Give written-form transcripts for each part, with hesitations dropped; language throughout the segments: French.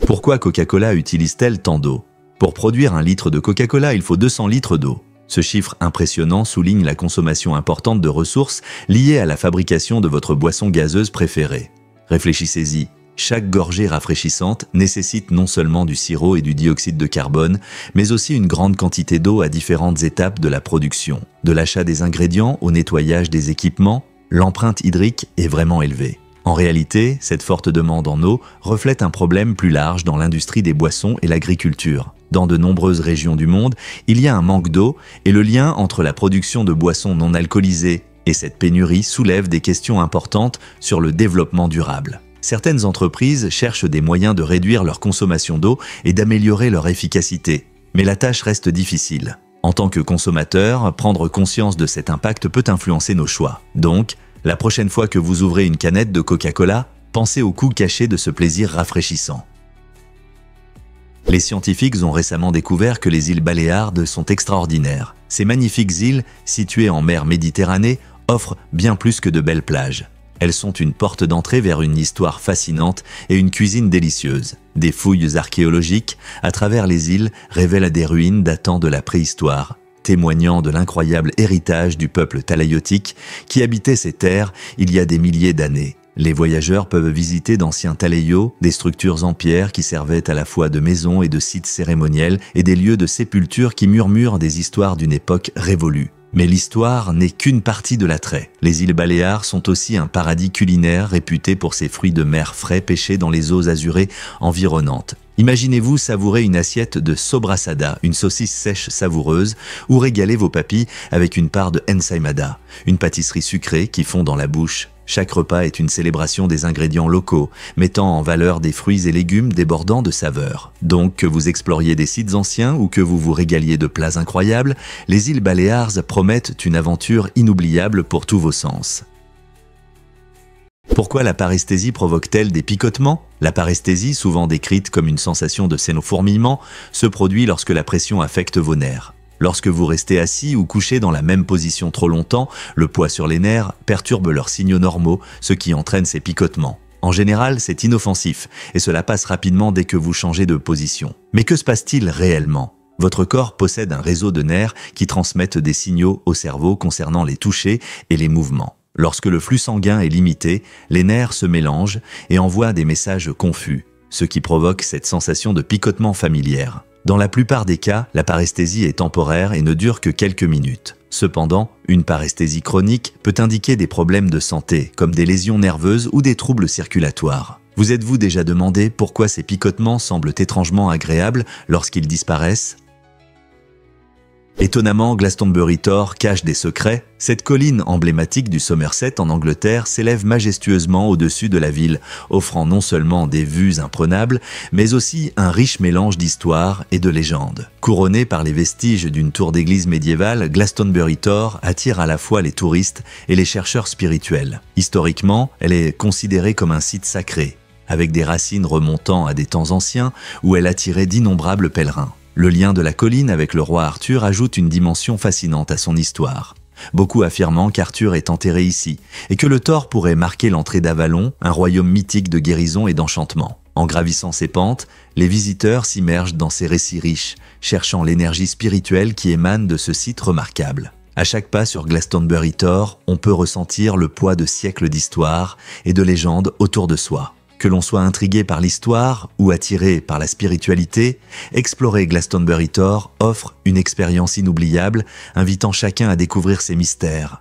Pourquoi Coca-Cola utilise-t-elle tant d'eau? Pour produire 1 litre de Coca-Cola, il faut 200 litres d'eau. Ce chiffre impressionnant souligne la consommation importante de ressources liées à la fabrication de votre boisson gazeuse préférée. Réfléchissez-y, chaque gorgée rafraîchissante nécessite non seulement du sirop et du dioxyde de carbone, mais aussi une grande quantité d'eau à différentes étapes de la production. De l'achat des ingrédients au nettoyage des équipements, l'empreinte hydrique est vraiment élevée. En réalité, cette forte demande en eau reflète un problème plus large dans l'industrie des boissons et l'agriculture. Dans de nombreuses régions du monde, il y a un manque d'eau et le lien entre la production de boissons non alcoolisées et cette pénurie soulève des questions importantes sur le développement durable. Certaines entreprises cherchent des moyens de réduire leur consommation d'eau et d'améliorer leur efficacité. Mais la tâche reste difficile. En tant que consommateur, prendre conscience de cet impact peut influencer nos choix. Donc, la prochaine fois que vous ouvrez une canette de Coca-Cola, pensez au coût caché de ce plaisir rafraîchissant. Les scientifiques ont récemment découvert que les îles Baléares sont extraordinaires. Ces magnifiques îles, situées en mer Méditerranée, offrent bien plus que de belles plages. Elles sont une porte d'entrée vers une histoire fascinante et une cuisine délicieuse. Des fouilles archéologiques à travers les îles révèlent des ruines datant de la préhistoire, témoignant de l'incroyable héritage du peuple talaïotique qui habitait ces terres il y a des milliers d'années. Les voyageurs peuvent visiter d'anciens talaïos, des structures en pierre qui servaient à la fois de maisons et de sites cérémoniels et des lieux de sépulture qui murmurent des histoires d'une époque révolue. Mais l'histoire n'est qu'une partie de l'attrait. Les îles Baléares sont aussi un paradis culinaire réputé pour ses fruits de mer frais pêchés dans les eaux azurées environnantes. Imaginez-vous savourer une assiette de sobrassada, une saucisse sèche savoureuse, ou régaler vos papilles avec une part de ensaïmada, une pâtisserie sucrée qui fond dans la bouche. Chaque repas est une célébration des ingrédients locaux, mettant en valeur des fruits et légumes débordant de saveurs. Donc que vous exploriez des sites anciens ou que vous vous régaliez de plats incroyables, les îles Baléares promettent une aventure inoubliable pour tous vos sens. Pourquoi la paresthésie provoque-t-elle des picotements? La paresthésie, souvent décrite comme une sensation de fourmillement, se produit lorsque la pression affecte vos nerfs. Lorsque vous restez assis ou couché dans la même position trop longtemps, le poids sur les nerfs perturbe leurs signaux normaux, ce qui entraîne ces picotements. En général, c'est inoffensif et cela passe rapidement dès que vous changez de position. Mais que se passe-t-il réellement? Votre corps possède un réseau de nerfs qui transmettent des signaux au cerveau concernant les touchés et les mouvements. Lorsque le flux sanguin est limité, les nerfs se mélangent et envoient des messages confus, ce qui provoque cette sensation de picotement familière. Dans la plupart des cas, la paresthésie est temporaire et ne dure que quelques minutes. Cependant, une paresthésie chronique peut indiquer des problèmes de santé, comme des lésions nerveuses ou des troubles circulatoires. Vous êtes-vous déjà demandé pourquoi ces picotements semblent étrangement agréables lorsqu'ils disparaissent? Étonnamment, Glastonbury Tor cache des secrets. Cette colline emblématique du Somerset en Angleterre s'élève majestueusement au-dessus de la ville, offrant non seulement des vues imprenables, mais aussi un riche mélange d'histoire et de légendes. Couronnée par les vestiges d'une tour d'église médiévale, Glastonbury Tor attire à la fois les touristes et les chercheurs spirituels. Historiquement, elle est considérée comme un site sacré, avec des racines remontant à des temps anciens où elle attirait d'innombrables pèlerins. Le lien de la colline avec le roi Arthur ajoute une dimension fascinante à son histoire. Beaucoup affirmant qu'Arthur est enterré ici et que le Tor pourrait marquer l'entrée d'Avalon, un royaume mythique de guérison et d'enchantement. En gravissant ces pentes, les visiteurs s'immergent dans ces récits riches, cherchant l'énergie spirituelle qui émane de ce site remarquable. À chaque pas sur Glastonbury Tor, on peut ressentir le poids de siècles d'histoire et de légendes autour de soi. Que l'on soit intrigué par l'histoire ou attiré par la spiritualité, explorer Glastonbury Tor offre une expérience inoubliable, invitant chacun à découvrir ses mystères.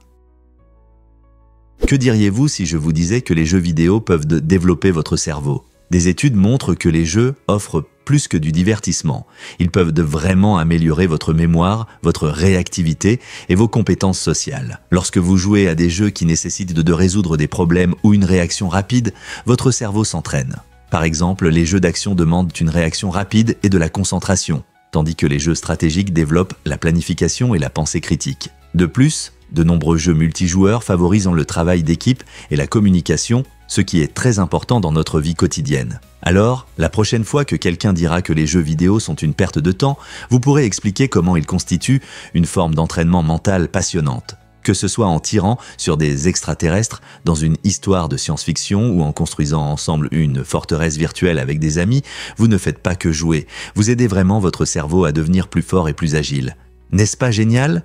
Que diriez-vous si je vous disais que les jeux vidéo peuvent développer votre cerveau? Des études montrent que les jeux offrent plus que du divertissement. Ils peuvent vraiment améliorer votre mémoire, votre réactivité et vos compétences sociales. Lorsque vous jouez à des jeux qui nécessitent de résoudre des problèmes ou une réaction rapide, votre cerveau s'entraîne. Par exemple, les jeux d'action demandent une réaction rapide et de la concentration, tandis que les jeux stratégiques développent la planification et la pensée critique. De plus, de nombreux jeux multijoueurs favorisant le travail d'équipe et la communication, ce qui est très important dans notre vie quotidienne. Alors, la prochaine fois que quelqu'un dira que les jeux vidéo sont une perte de temps, vous pourrez expliquer comment ils constituent une forme d'entraînement mental passionnante. Que ce soit en tirant sur des extraterrestres, dans une histoire de science-fiction ou en construisant ensemble une forteresse virtuelle avec des amis, vous ne faites pas que jouer, vous aidez vraiment votre cerveau à devenir plus fort et plus agile. N'est-ce pas génial ?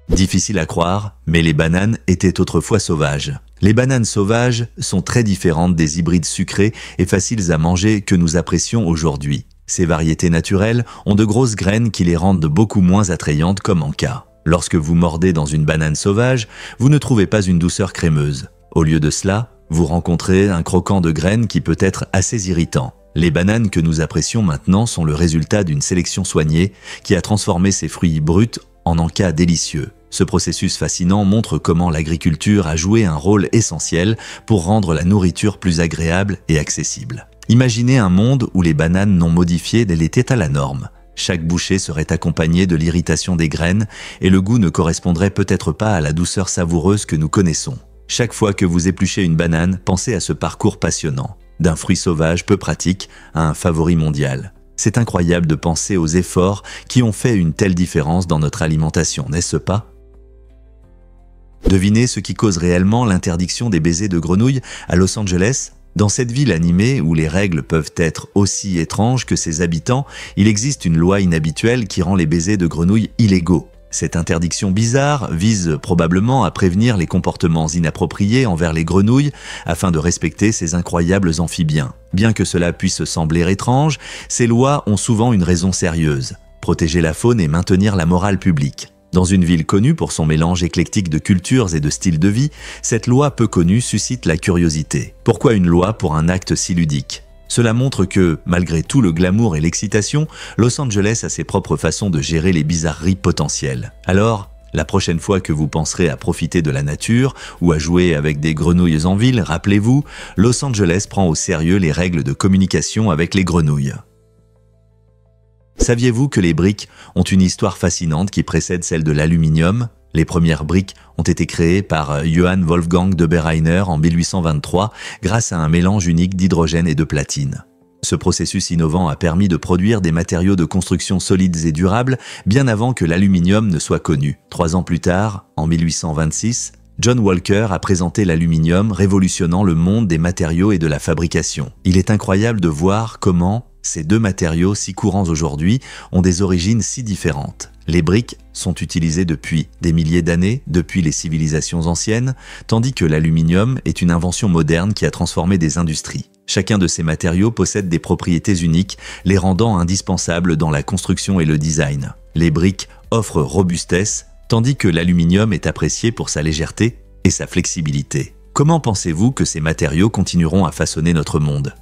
Difficile à croire, mais les bananes étaient autrefois sauvages. Les bananes sauvages sont très différentes des hybrides sucrés et faciles à manger que nous apprécions aujourd'hui. Ces variétés naturelles ont de grosses graines qui les rendent beaucoup moins attrayantes comme en cas. Lorsque vous mordez dans une banane sauvage, vous ne trouvez pas une douceur crémeuse. Au lieu de cela, vous rencontrez un croquant de graines qui peut être assez irritant. Les bananes que nous apprécions maintenant sont le résultat d'une sélection soignée qui a transformé ces fruits bruts en encas délicieux. Ce processus fascinant montre comment l'agriculture a joué un rôle essentiel pour rendre la nourriture plus agréable et accessible. Imaginez un monde où les bananes non modifiées étaient à la norme. Chaque bouchée serait accompagnée de l'irritation des graines et le goût ne correspondrait peut-être pas à la douceur savoureuse que nous connaissons. Chaque fois que vous épluchez une banane, pensez à ce parcours passionnant, d'un fruit sauvage peu pratique à un favori mondial. C'est incroyable de penser aux efforts qui ont fait une telle différence dans notre alimentation, n'est-ce pas ? Devinez ce qui cause réellement l'interdiction des baisers de grenouilles à Los Angeles ? Dans cette ville animée où les règles peuvent être aussi étranges que ses habitants, il existe une loi inhabituelle qui rend les baisers de grenouilles illégaux. Cette interdiction bizarre vise probablement à prévenir les comportements inappropriés envers les grenouilles afin de respecter ces incroyables amphibiens. Bien que cela puisse sembler étrange, ces lois ont souvent une raison sérieuse: protéger la faune et maintenir la morale publique. Dans une ville connue pour son mélange éclectique de cultures et de styles de vie, cette loi peu connue suscite la curiosité. Pourquoi une loi pour un acte si ludique ? Cela montre que, malgré tout le glamour et l'excitation, Los Angeles a ses propres façons de gérer les bizarreries potentielles. Alors, la prochaine fois que vous penserez à profiter de la nature ou à jouer avec des grenouilles en ville, rappelez-vous, Los Angeles prend au sérieux les règles de communication avec les grenouilles. Saviez-vous que les briques ont une histoire fascinante qui précède celle de l'aluminium ? Les premières briques ont été créées par Johann Wolfgang de Berliner en 1823 grâce à un mélange unique d'hydrogène et de platine. Ce processus innovant a permis de produire des matériaux de construction solides et durables bien avant que l'aluminium ne soit connu. 3 ans plus tard, en 1826, John Walker a présenté l'aluminium, révolutionnant le monde des matériaux et de la fabrication. Il est incroyable de voir comment ces deux matériaux si courants aujourd'hui ont des origines si différentes. Les briques sont utilisées depuis des milliers d'années, depuis les civilisations anciennes, tandis que l'aluminium est une invention moderne qui a transformé des industries. Chacun de ces matériaux possède des propriétés uniques, les rendant indispensables dans la construction et le design. Les briques offrent robustesse, tandis que l'aluminium est apprécié pour sa légèreté et sa flexibilité. Comment pensez-vous que ces matériaux continueront à façonner notre monde ?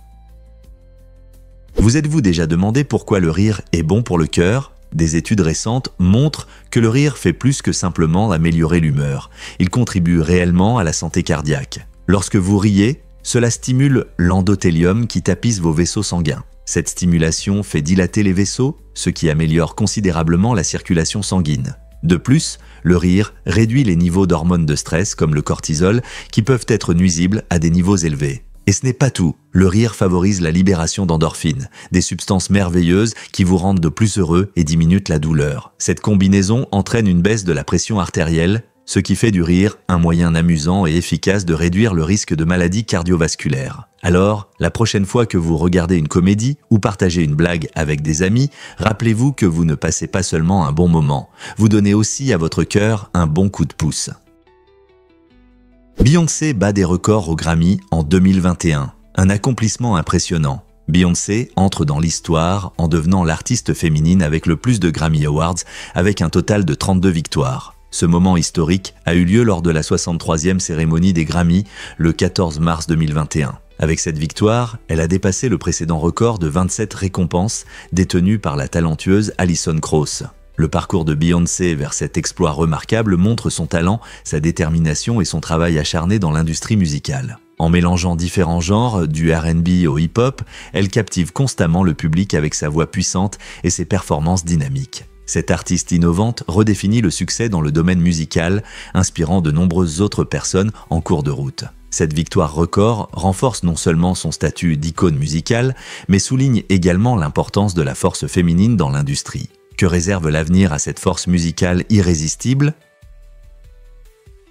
Vous êtes-vous déjà demandé pourquoi le rire est bon pour le cœur ? Des études récentes montrent que le rire fait plus que simplement améliorer l'humeur. Il contribue réellement à la santé cardiaque. Lorsque vous riez, cela stimule l'endothélium qui tapisse vos vaisseaux sanguins. Cette stimulation fait dilater les vaisseaux, ce qui améliore considérablement la circulation sanguine. De plus, le rire réduit les niveaux d'hormones de stress comme le cortisol qui peuvent être nuisibles à des niveaux élevés. Et ce n'est pas tout. Le rire favorise la libération d'endorphines, des substances merveilleuses qui vous rendent de plus heureux et diminuent la douleur. Cette combinaison entraîne une baisse de la pression artérielle, ce qui fait du rire un moyen amusant et efficace de réduire le risque de maladies cardiovasculaires. Alors, la prochaine fois que vous regardez une comédie ou partagez une blague avec des amis, rappelez-vous que vous ne passez pas seulement un bon moment, vous donnez aussi à votre cœur un bon coup de pouce. Beyoncé bat des records aux Grammy en 2021, un accomplissement impressionnant. Beyoncé entre dans l'histoire en devenant l'artiste féminine avec le plus de Grammy Awards, avec un total de 32 victoires. Ce moment historique a eu lieu lors de la 63e cérémonie des Grammy, le 14 mars 2021. Avec cette victoire, elle a dépassé le précédent record de 27 récompenses détenues par la talentueuse Alison Krauss. Le parcours de Beyoncé vers cet exploit remarquable montre son talent, sa détermination et son travail acharné dans l'industrie musicale. En mélangeant différents genres, du R&B au hip-hop, elle captive constamment le public avec sa voix puissante et ses performances dynamiques. Cette artiste innovante redéfinit le succès dans le domaine musical, inspirant de nombreuses autres personnes en cours de route. Cette victoire record renforce non seulement son statut d'icône musicale, mais souligne également l'importance de la force féminine dans l'industrie. Que réserve l'avenir à cette force musicale irrésistible ?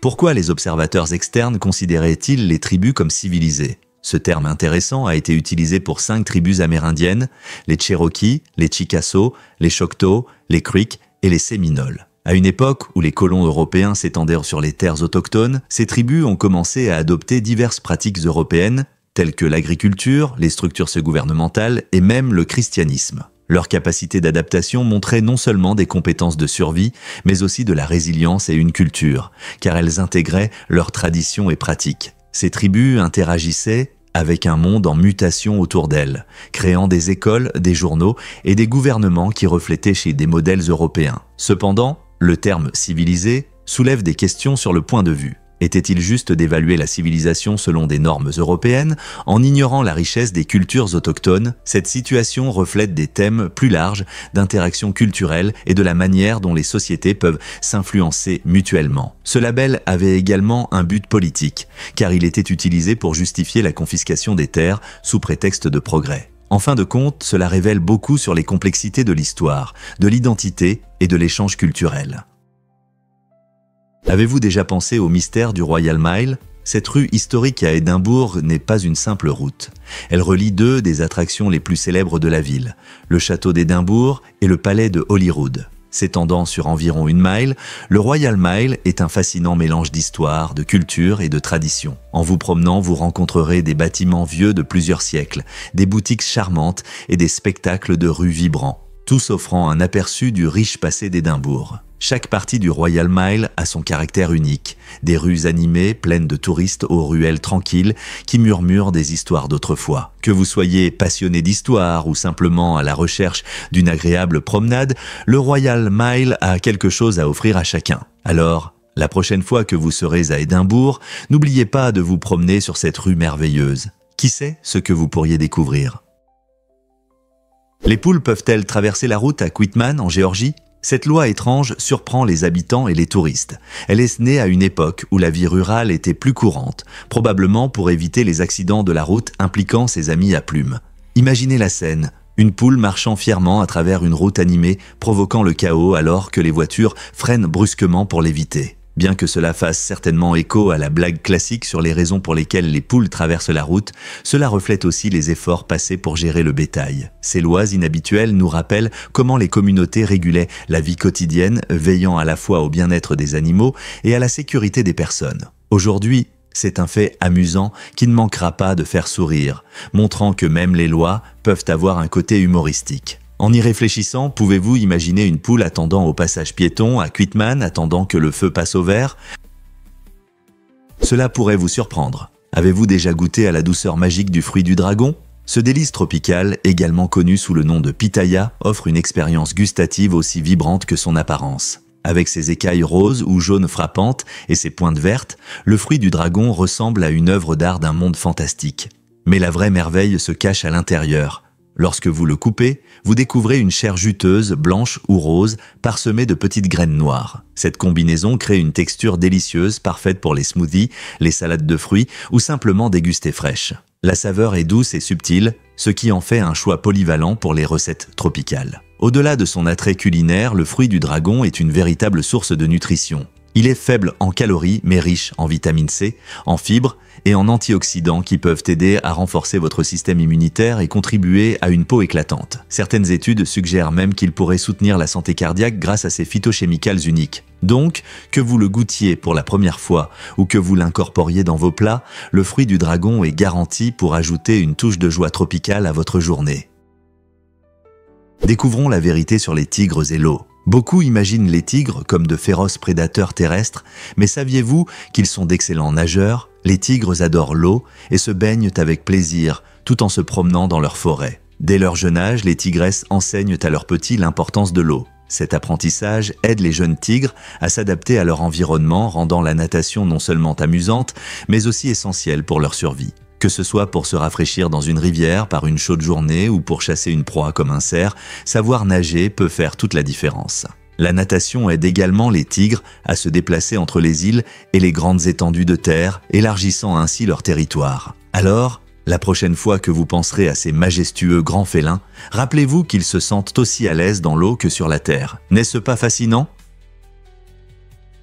Pourquoi les observateurs externes considéraient-ils les tribus comme civilisées? Ce terme intéressant a été utilisé pour 5 tribus amérindiennes, les Cherokees, les Chickasaw, les Choctaw, les Creeks et les Séminoles. À une époque où les colons européens s'étendaient sur les terres autochtones, ces tribus ont commencé à adopter diverses pratiques européennes, telles que l'agriculture, les structures gouvernementales et même le christianisme. Leur capacité d'adaptation montrait non seulement des compétences de survie, mais aussi de la résilience et une culture, car elles intégraient leurs traditions et pratiques. Ces tribus interagissaient avec un monde en mutation autour d'elles, créant des écoles, des journaux et des gouvernements qui reflétaient chez des modèles européens. Cependant, le terme « civilisé » soulève des questions sur le point de vue. Était-il juste d'évaluer la civilisation selon des normes européennes en ignorant la richesse des cultures autochtones? Cette situation reflète des thèmes plus larges d'interaction culturelle et de la manière dont les sociétés peuvent s'influencer mutuellement. Ce label avait également un but politique, car il était utilisé pour justifier la confiscation des terres sous prétexte de progrès. En fin de compte, cela révèle beaucoup sur les complexités de l'histoire, de l'identité et de l'échange culturel. Avez-vous déjà pensé au mystère du Royal Mile? Cette rue historique à Édimbourg n'est pas une simple route. Elle relie 2 des attractions les plus célèbres de la ville, le château d'Édimbourg et le palais de Holyrood. S'étendant sur environ 1 mile, le Royal Mile est un fascinant mélange d'histoire, de culture et de tradition. En vous promenant, vous rencontrerez des bâtiments vieux de plusieurs siècles, des boutiques charmantes et des spectacles de rue vibrants, tous offrant un aperçu du riche passé d'Édimbourg. Chaque partie du Royal Mile a son caractère unique, des rues animées pleines de touristes aux ruelles tranquilles qui murmurent des histoires d'autrefois. Que vous soyez passionné d'histoire ou simplement à la recherche d'une agréable promenade, le Royal Mile a quelque chose à offrir à chacun. Alors, la prochaine fois que vous serez à Édimbourg, n'oubliez pas de vous promener sur cette rue merveilleuse. Qui sait ce que vous pourriez découvrir? Les poules peuvent-elles traverser la route à Quitman en Géorgie? Cette loi étrange surprend les habitants et les touristes. Elle est née à une époque où la vie rurale était plus courante, probablement pour éviter les accidents de la route impliquant ses amis à plumes. Imaginez la scène, une poule marchant fièrement à travers une route animée, provoquant le chaos alors que les voitures freinent brusquement pour l'éviter. Bien que cela fasse certainement écho à la blague classique sur les raisons pour lesquelles les poules traversent la route, cela reflète aussi les efforts passés pour gérer le bétail. Ces lois inhabituelles nous rappellent comment les communautés régulaient la vie quotidienne, veillant à la fois au bien-être des animaux et à la sécurité des personnes. Aujourd'hui, c'est un fait amusant qui ne manquera pas de faire sourire, montrant que même les lois peuvent avoir un côté humoristique. En y réfléchissant, pouvez-vous imaginer une poule attendant au passage piéton à Quitman, attendant que le feu passe au vert? Cela pourrait vous surprendre. Avez-vous déjà goûté à la douceur magique du fruit du dragon? Ce délice tropical, également connu sous le nom de pitaya, offre une expérience gustative aussi vibrante que son apparence. Avec ses écailles roses ou jaunes frappantes et ses pointes vertes, le fruit du dragon ressemble à une œuvre d'art d'un monde fantastique. Mais la vraie merveille se cache à l'intérieur. Lorsque vous le coupez, vous découvrez une chair juteuse, blanche ou rose, parsemée de petites graines noires. Cette combinaison crée une texture délicieuse, parfaite pour les smoothies, les salades de fruits ou simplement dégustées fraîches. La saveur est douce et subtile, ce qui en fait un choix polyvalent pour les recettes tropicales. Au-delà de son attrait culinaire, le fruit du dragon est une véritable source de nutrition. Il est faible en calories mais riche en vitamine C, en fibres et en antioxydants qui peuvent aider à renforcer votre système immunitaire et contribuer à une peau éclatante. Certaines études suggèrent même qu'il pourrait soutenir la santé cardiaque grâce à ses phytochimicals uniques. Donc, que vous le goûtiez pour la première fois ou que vous l'incorporiez dans vos plats, le fruit du dragon est garanti pour ajouter une touche de joie tropicale à votre journée. Découvrons la vérité sur les tigres et l'eau. Beaucoup imaginent les tigres comme de féroces prédateurs terrestres, mais saviez-vous qu'ils sont d'excellents nageurs? Les tigres adorent l'eau et se baignent avec plaisir, tout en se promenant dans leur forêt. Dès leur jeune âge, les tigresses enseignent à leurs petits l'importance de l'eau. Cet apprentissage aide les jeunes tigres à s'adapter à leur environnement, rendant la natation non seulement amusante, mais aussi essentielle pour leur survie. Que ce soit pour se rafraîchir dans une rivière par une chaude journée ou pour chasser une proie comme un cerf, savoir nager peut faire toute la différence. La natation aide également les tigres à se déplacer entre les îles et les grandes étendues de terre, élargissant ainsi leur territoire. Alors, la prochaine fois que vous penserez à ces majestueux grands félins, rappelez-vous qu'ils se sentent aussi à l'aise dans l'eau que sur la terre. N'est-ce pas fascinant ?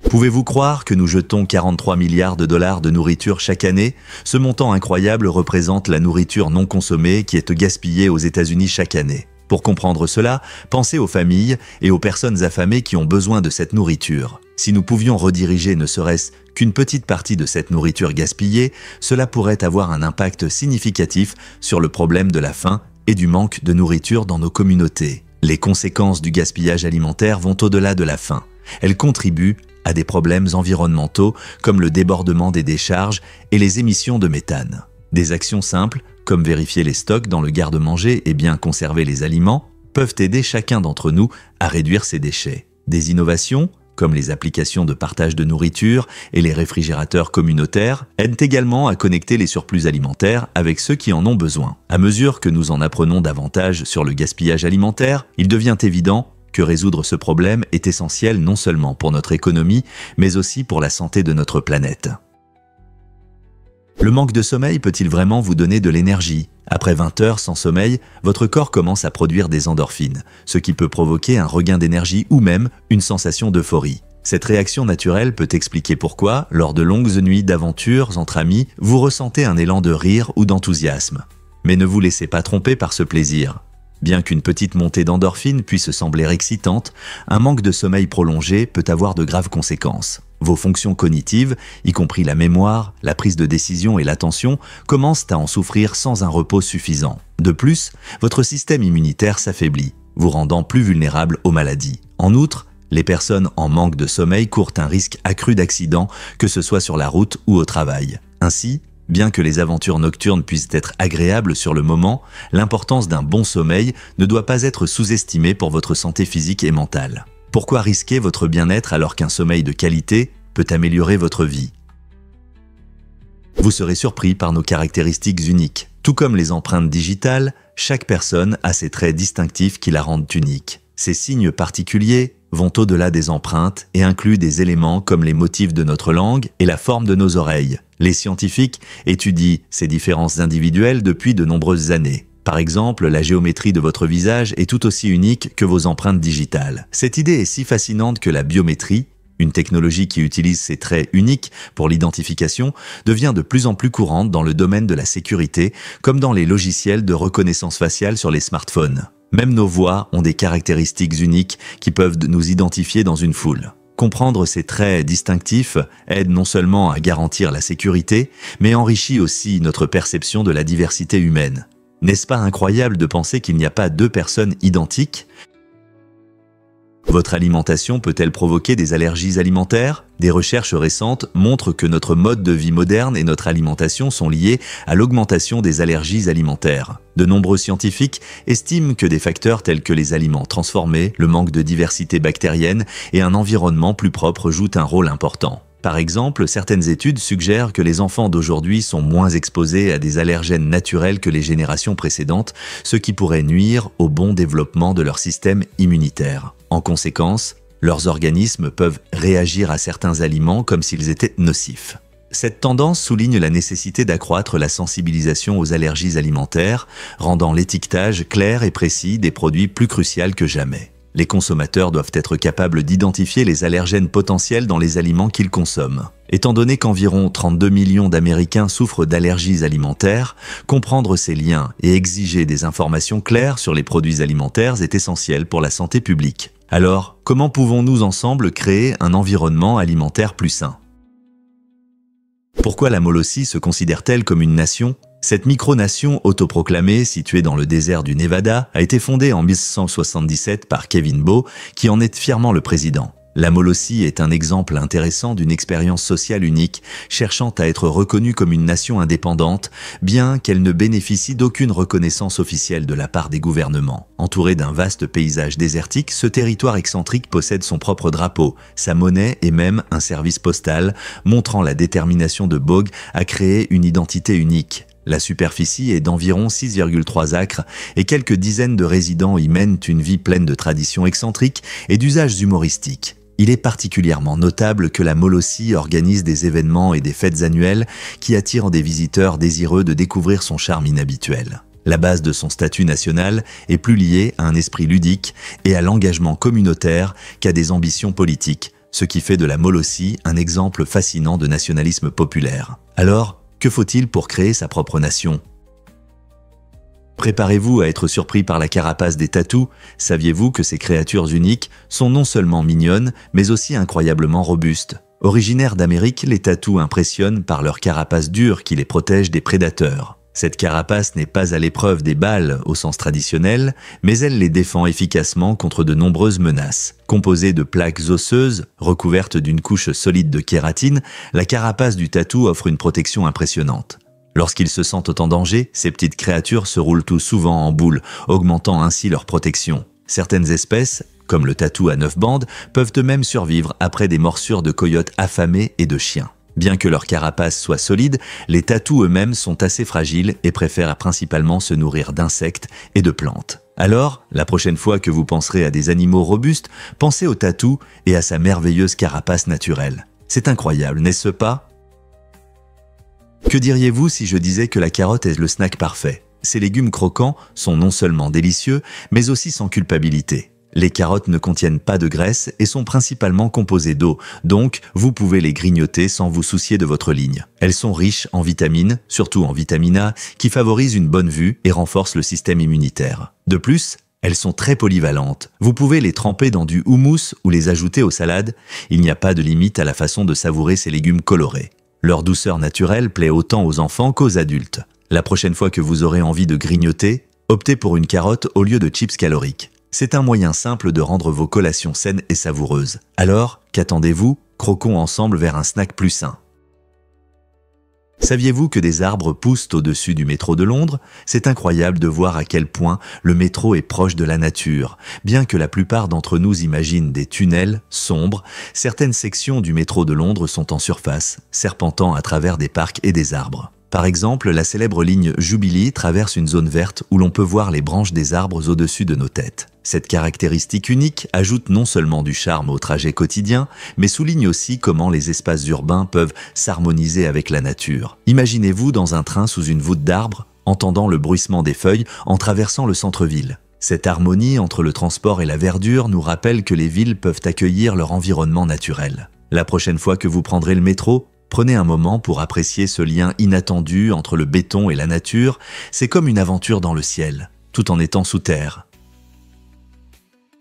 Pouvez-vous croire que nous jetons 43 milliards de dollars de nourriture chaque année? Ce montant incroyable représente la nourriture non consommée qui est gaspillée aux États-Unis chaque année. Pour comprendre cela, pensez aux familles et aux personnes affamées qui ont besoin de cette nourriture. Si nous pouvions rediriger ne serait-ce qu'une petite partie de cette nourriture gaspillée, cela pourrait avoir un impact significatif sur le problème de la faim et du manque de nourriture dans nos communautés. Les conséquences du gaspillage alimentaire vont au-delà de la faim. Elles contribuent à des problèmes environnementaux comme le débordement des décharges et les émissions de méthane. Des actions simples, comme vérifier les stocks dans le garde-manger et bien conserver les aliments, peuvent aider chacun d'entre nous à réduire ses déchets. Des innovations, comme les applications de partage de nourriture et les réfrigérateurs communautaires, aident également à connecter les surplus alimentaires avec ceux qui en ont besoin. À mesure que nous en apprenons davantage sur le gaspillage alimentaire, il devient évident que résoudre ce problème est essentiel non seulement pour notre économie, mais aussi pour la santé de notre planète. Le manque de sommeil peut-il vraiment vous donner de l'énergie? Après 20 heures sans sommeil, votre corps commence à produire des endorphines, ce qui peut provoquer un regain d'énergie ou même une sensation d'euphorie. Cette réaction naturelle peut expliquer pourquoi, lors de longues nuits d'aventures entre amis, vous ressentez un élan de rire ou d'enthousiasme. Mais ne vous laissez pas tromper par ce plaisir. Bien qu'une petite montée d'endorphines puisse sembler excitante, un manque de sommeil prolongé peut avoir de graves conséquences. Vos fonctions cognitives, y compris la mémoire, la prise de décision et l'attention, commencent à en souffrir sans un repos suffisant. De plus, votre système immunitaire s'affaiblit, vous rendant plus vulnérable aux maladies. En outre, les personnes en manque de sommeil courent un risque accru d'accident, que ce soit sur la route ou au travail. Ainsi, bien que les aventures nocturnes puissent être agréables sur le moment, l'importance d'un bon sommeil ne doit pas être sous-estimée pour votre santé physique et mentale. Pourquoi risquer votre bien-être alors qu'un sommeil de qualité peut améliorer votre vie? Vous serez surpris par nos caractéristiques uniques. Tout comme les empreintes digitales, chaque personne a ses traits distinctifs qui la rendent unique. Ces signes particuliers vont au-delà des empreintes et incluent des éléments comme les motifs de notre langue et la forme de nos oreilles. Les scientifiques étudient ces différences individuelles depuis de nombreuses années. Par exemple, la géométrie de votre visage est tout aussi unique que vos empreintes digitales. Cette idée est si fascinante que la biométrie, une technologie qui utilise ces traits uniques pour l'identification, devient de plus en plus courante dans le domaine de la sécurité, comme dans les logiciels de reconnaissance faciale sur les smartphones. Même nos voix ont des caractéristiques uniques qui peuvent nous identifier dans une foule. Comprendre ces traits distinctifs aide non seulement à garantir la sécurité, mais enrichit aussi notre perception de la diversité humaine. N'est-ce pas incroyable de penser qu'il n'y a pas deux personnes identiques? Votre alimentation peut-elle provoquer des allergies alimentaires? Des recherches récentes montrent que notre mode de vie moderne et notre alimentation sont liés à l'augmentation des allergies alimentaires. De nombreux scientifiques estiment que des facteurs tels que les aliments transformés, le manque de diversité bactérienne et un environnement plus propre jouent un rôle important. Par exemple, certaines études suggèrent que les enfants d'aujourd'hui sont moins exposés à des allergènes naturels que les générations précédentes, ce qui pourrait nuire au bon développement de leur système immunitaire. En conséquence, leurs organismes peuvent réagir à certains aliments comme s'ils étaient nocifs. Cette tendance souligne la nécessité d'accroître la sensibilisation aux allergies alimentaires, rendant l'étiquetage clair et précis des produits plus crucial que jamais. Les consommateurs doivent être capables d'identifier les allergènes potentiels dans les aliments qu'ils consomment. Étant donné qu'environ 32 millions d'Américains souffrent d'allergies alimentaires, comprendre ces liens et exiger des informations claires sur les produits alimentaires est essentiel pour la santé publique. Alors, comment pouvons-nous ensemble créer un environnement alimentaire plus sain? Pourquoi la Molossie se considère-t-elle comme une nation? Cette micronation autoproclamée, située dans le désert du Nevada, a été fondée en 1977 par Kevin Beau, qui en est fièrement le président. La Molossie est un exemple intéressant d'une expérience sociale unique, cherchant à être reconnue comme une nation indépendante, bien qu'elle ne bénéficie d'aucune reconnaissance officielle de la part des gouvernements. Entouré d'un vaste paysage désertique, ce territoire excentrique possède son propre drapeau, sa monnaie et même un service postal, montrant la détermination de Bogue à créer une identité unique. La superficie est d'environ 6,3 acres et quelques dizaines de résidents y mènent une vie pleine de traditions excentriques et d'usages humoristiques. Il est particulièrement notable que la Molossie organise des événements et des fêtes annuelles qui attirent des visiteurs désireux de découvrir son charme inhabituel. La base de son statut national est plus liée à un esprit ludique et à l'engagement communautaire qu'à des ambitions politiques, ce qui fait de la Molossie un exemple fascinant de nationalisme populaire. Alors, que faut-il pour créer sa propre nation ? Préparez-vous à être surpris par la carapace des tatous. Saviez-vous que ces créatures uniques sont non seulement mignonnes, mais aussi incroyablement robustes ? Originaires d'Amérique, les tatous impressionnent par leur carapace dure qui les protège des prédateurs. Cette carapace n'est pas à l'épreuve des balles au sens traditionnel, mais elle les défend efficacement contre de nombreuses menaces. Composée de plaques osseuses, recouverte d'une couche solide de kératine, la carapace du tatou offre une protection impressionnante. Lorsqu'ils se sentent en danger, ces petites créatures se roulent tout souvent en boule, augmentant ainsi leur protection. Certaines espèces, comme le tatou à 9 bandes, peuvent eux-mêmes survivre après des morsures de coyotes affamés et de chiens. Bien que leur carapace soit solide, les tatous eux-mêmes sont assez fragiles et préfèrent principalement se nourrir d'insectes et de plantes. Alors, la prochaine fois que vous penserez à des animaux robustes, pensez au tatou et à sa merveilleuse carapace naturelle. C'est incroyable, n'est-ce pas ? Que diriez-vous si je disais que la carotte est le snack parfait ? Ces légumes croquants sont non seulement délicieux, mais aussi sans culpabilité. Les carottes ne contiennent pas de graisse et sont principalement composées d'eau, donc vous pouvez les grignoter sans vous soucier de votre ligne. Elles sont riches en vitamines, surtout en vitamine A, qui favorise une bonne vue et renforce le système immunitaire. De plus, elles sont très polyvalentes. Vous pouvez les tremper dans du houmous ou les ajouter aux salades. Il n'y a pas de limite à la façon de savourer ces légumes colorés. Leur douceur naturelle plaît autant aux enfants qu'aux adultes. La prochaine fois que vous aurez envie de grignoter, optez pour une carotte au lieu de chips caloriques. C'est un moyen simple de rendre vos collations saines et savoureuses. Alors, qu'attendez-vous ? Croquons ensemble vers un snack plus sain. Saviez-vous que des arbres poussent au-dessus du métro de Londres ? C'est incroyable de voir à quel point le métro est proche de la nature. Bien que la plupart d'entre nous imaginent des tunnels sombres, certaines sections du métro de Londres sont en surface, serpentant à travers des parcs et des arbres. Par exemple, la célèbre ligne Jubilee traverse une zone verte où l'on peut voir les branches des arbres au-dessus de nos têtes. Cette caractéristique unique ajoute non seulement du charme au trajet quotidien, mais souligne aussi comment les espaces urbains peuvent s'harmoniser avec la nature. Imaginez-vous dans un train sous une voûte d'arbres, entendant le bruissement des feuilles en traversant le centre-ville. Cette harmonie entre le transport et la verdure nous rappelle que les villes peuvent accueillir leur environnement naturel. La prochaine fois que vous prendrez le métro, prenez un moment pour apprécier ce lien inattendu entre le béton et la nature. C'est comme une aventure dans le ciel, tout en étant sous terre.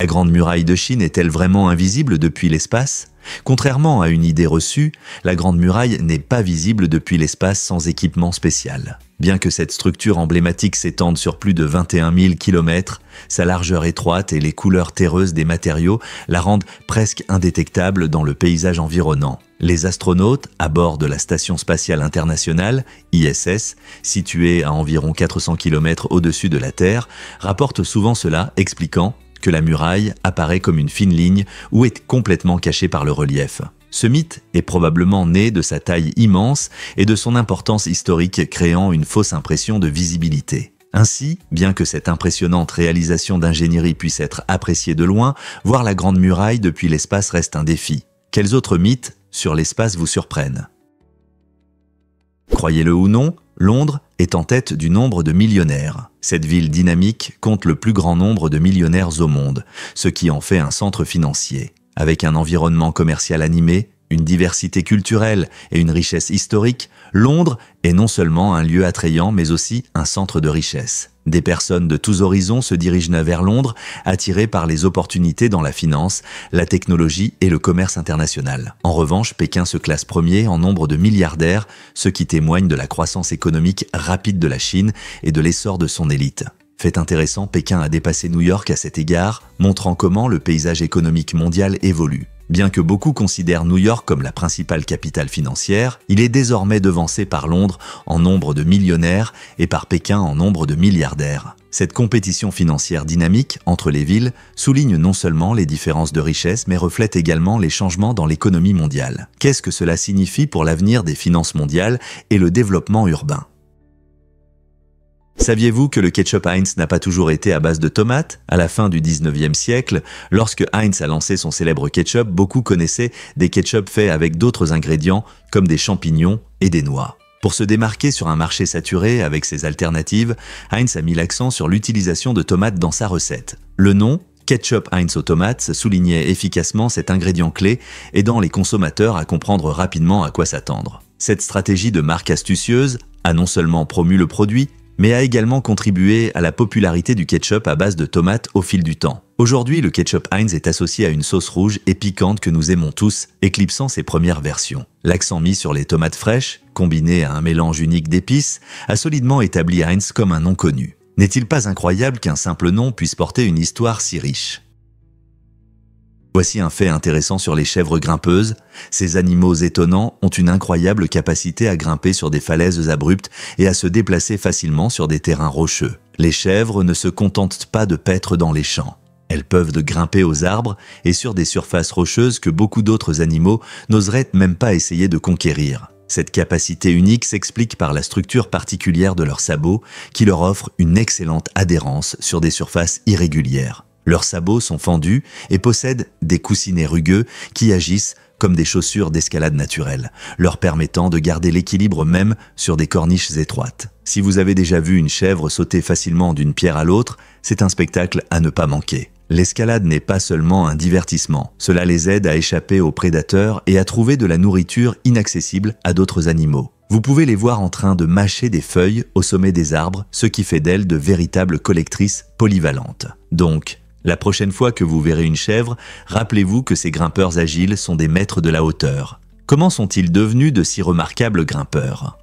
La Grande Muraille de Chine est-elle vraiment invisible depuis l'espace ? Contrairement à une idée reçue, la Grande Muraille n'est pas visible depuis l'espace sans équipement spécial. Bien que cette structure emblématique s'étende sur plus de 21 000 km, sa largeur étroite et les couleurs terreuses des matériaux la rendent presque indétectable dans le paysage environnant. Les astronautes, à bord de la Station spatiale internationale, ISS, située à environ 400 km au-dessus de la Terre, rapportent souvent cela, expliquant que la muraille apparaît comme une fine ligne ou est complètement cachée par le relief. Ce mythe est probablement né de sa taille immense et de son importance historique, créant une fausse impression de visibilité. Ainsi, bien que cette impressionnante réalisation d'ingénierie puisse être appréciée de loin, voir la Grande Muraille depuis l'espace reste un défi. Quels autres mythes sur l'espace vous surprennent ? Croyez-le ou non, Londres est en tête du nombre de millionnaires. Cette ville dynamique compte le plus grand nombre de millionnaires au monde, ce qui en fait un centre financier. Avec un environnement commercial animé, une diversité culturelle et une richesse historique, Londres est non seulement un lieu attrayant mais aussi un centre de richesse. Des personnes de tous horizons se dirigent vers Londres, attirées par les opportunités dans la finance, la technologie et le commerce international. En revanche, Pékin se classe premier en nombre de milliardaires, ce qui témoigne de la croissance économique rapide de la Chine et de l'essor de son élite. Fait intéressant, Pékin a dépassé New York à cet égard, montrant comment le paysage économique mondial évolue. Bien que beaucoup considèrent New York comme la principale capitale financière, il est désormais devancé par Londres en nombre de millionnaires et par Pékin en nombre de milliardaires. Cette compétition financière dynamique entre les villes souligne non seulement les différences de richesse, mais reflète également les changements dans l'économie mondiale. Qu'est-ce que cela signifie pour l'avenir des finances mondiales et le développement urbain ? Saviez-vous que le ketchup Heinz n'a pas toujours été à base de tomates ? À la fin du 19e siècle, lorsque Heinz a lancé son célèbre ketchup, beaucoup connaissaient des ketchups faits avec d'autres ingrédients comme des champignons et des noix. Pour se démarquer sur un marché saturé avec ses alternatives, Heinz a mis l'accent sur l'utilisation de tomates dans sa recette. Le nom, Ketchup Heinz aux tomates soulignait efficacement cet ingrédient clé, aidant les consommateurs à comprendre rapidement à quoi s'attendre. Cette stratégie de marque astucieuse a non seulement promu le produit, mais a également contribué à la popularité du ketchup à base de tomates au fil du temps. Aujourd'hui, le ketchup Heinz est associé à une sauce rouge et piquante que nous aimons tous, éclipsant ses premières versions. L'accent mis sur les tomates fraîches, combiné à un mélange unique d'épices, a solidement établi Heinz comme un nom connu. N'est-il pas incroyable qu'un simple nom puisse porter une histoire si riche ? Voici un fait intéressant sur les chèvres grimpeuses. Ces animaux étonnants ont une incroyable capacité à grimper sur des falaises abruptes et à se déplacer facilement sur des terrains rocheux. Les chèvres ne se contentent pas de paître dans les champs. Elles peuvent grimper aux arbres et sur des surfaces rocheuses que beaucoup d'autres animaux n'oseraient même pas essayer de conquérir. Cette capacité unique s'explique par la structure particulière de leurs sabots qui leur offre une excellente adhérence sur des surfaces irrégulières. Leurs sabots sont fendus et possèdent des coussinets rugueux qui agissent comme des chaussures d'escalade naturelle, leur permettant de garder l'équilibre même sur des corniches étroites. Si vous avez déjà vu une chèvre sauter facilement d'une pierre à l'autre, c'est un spectacle à ne pas manquer. L'escalade n'est pas seulement un divertissement, cela les aide à échapper aux prédateurs et à trouver de la nourriture inaccessible à d'autres animaux. Vous pouvez les voir en train de mâcher des feuilles au sommet des arbres, ce qui fait d'elles de véritables collectrices polyvalentes. Donc, la prochaine fois que vous verrez une chèvre, rappelez-vous que ces grimpeurs agiles sont des maîtres de la hauteur. Comment sont-ils devenus de si remarquables grimpeurs ?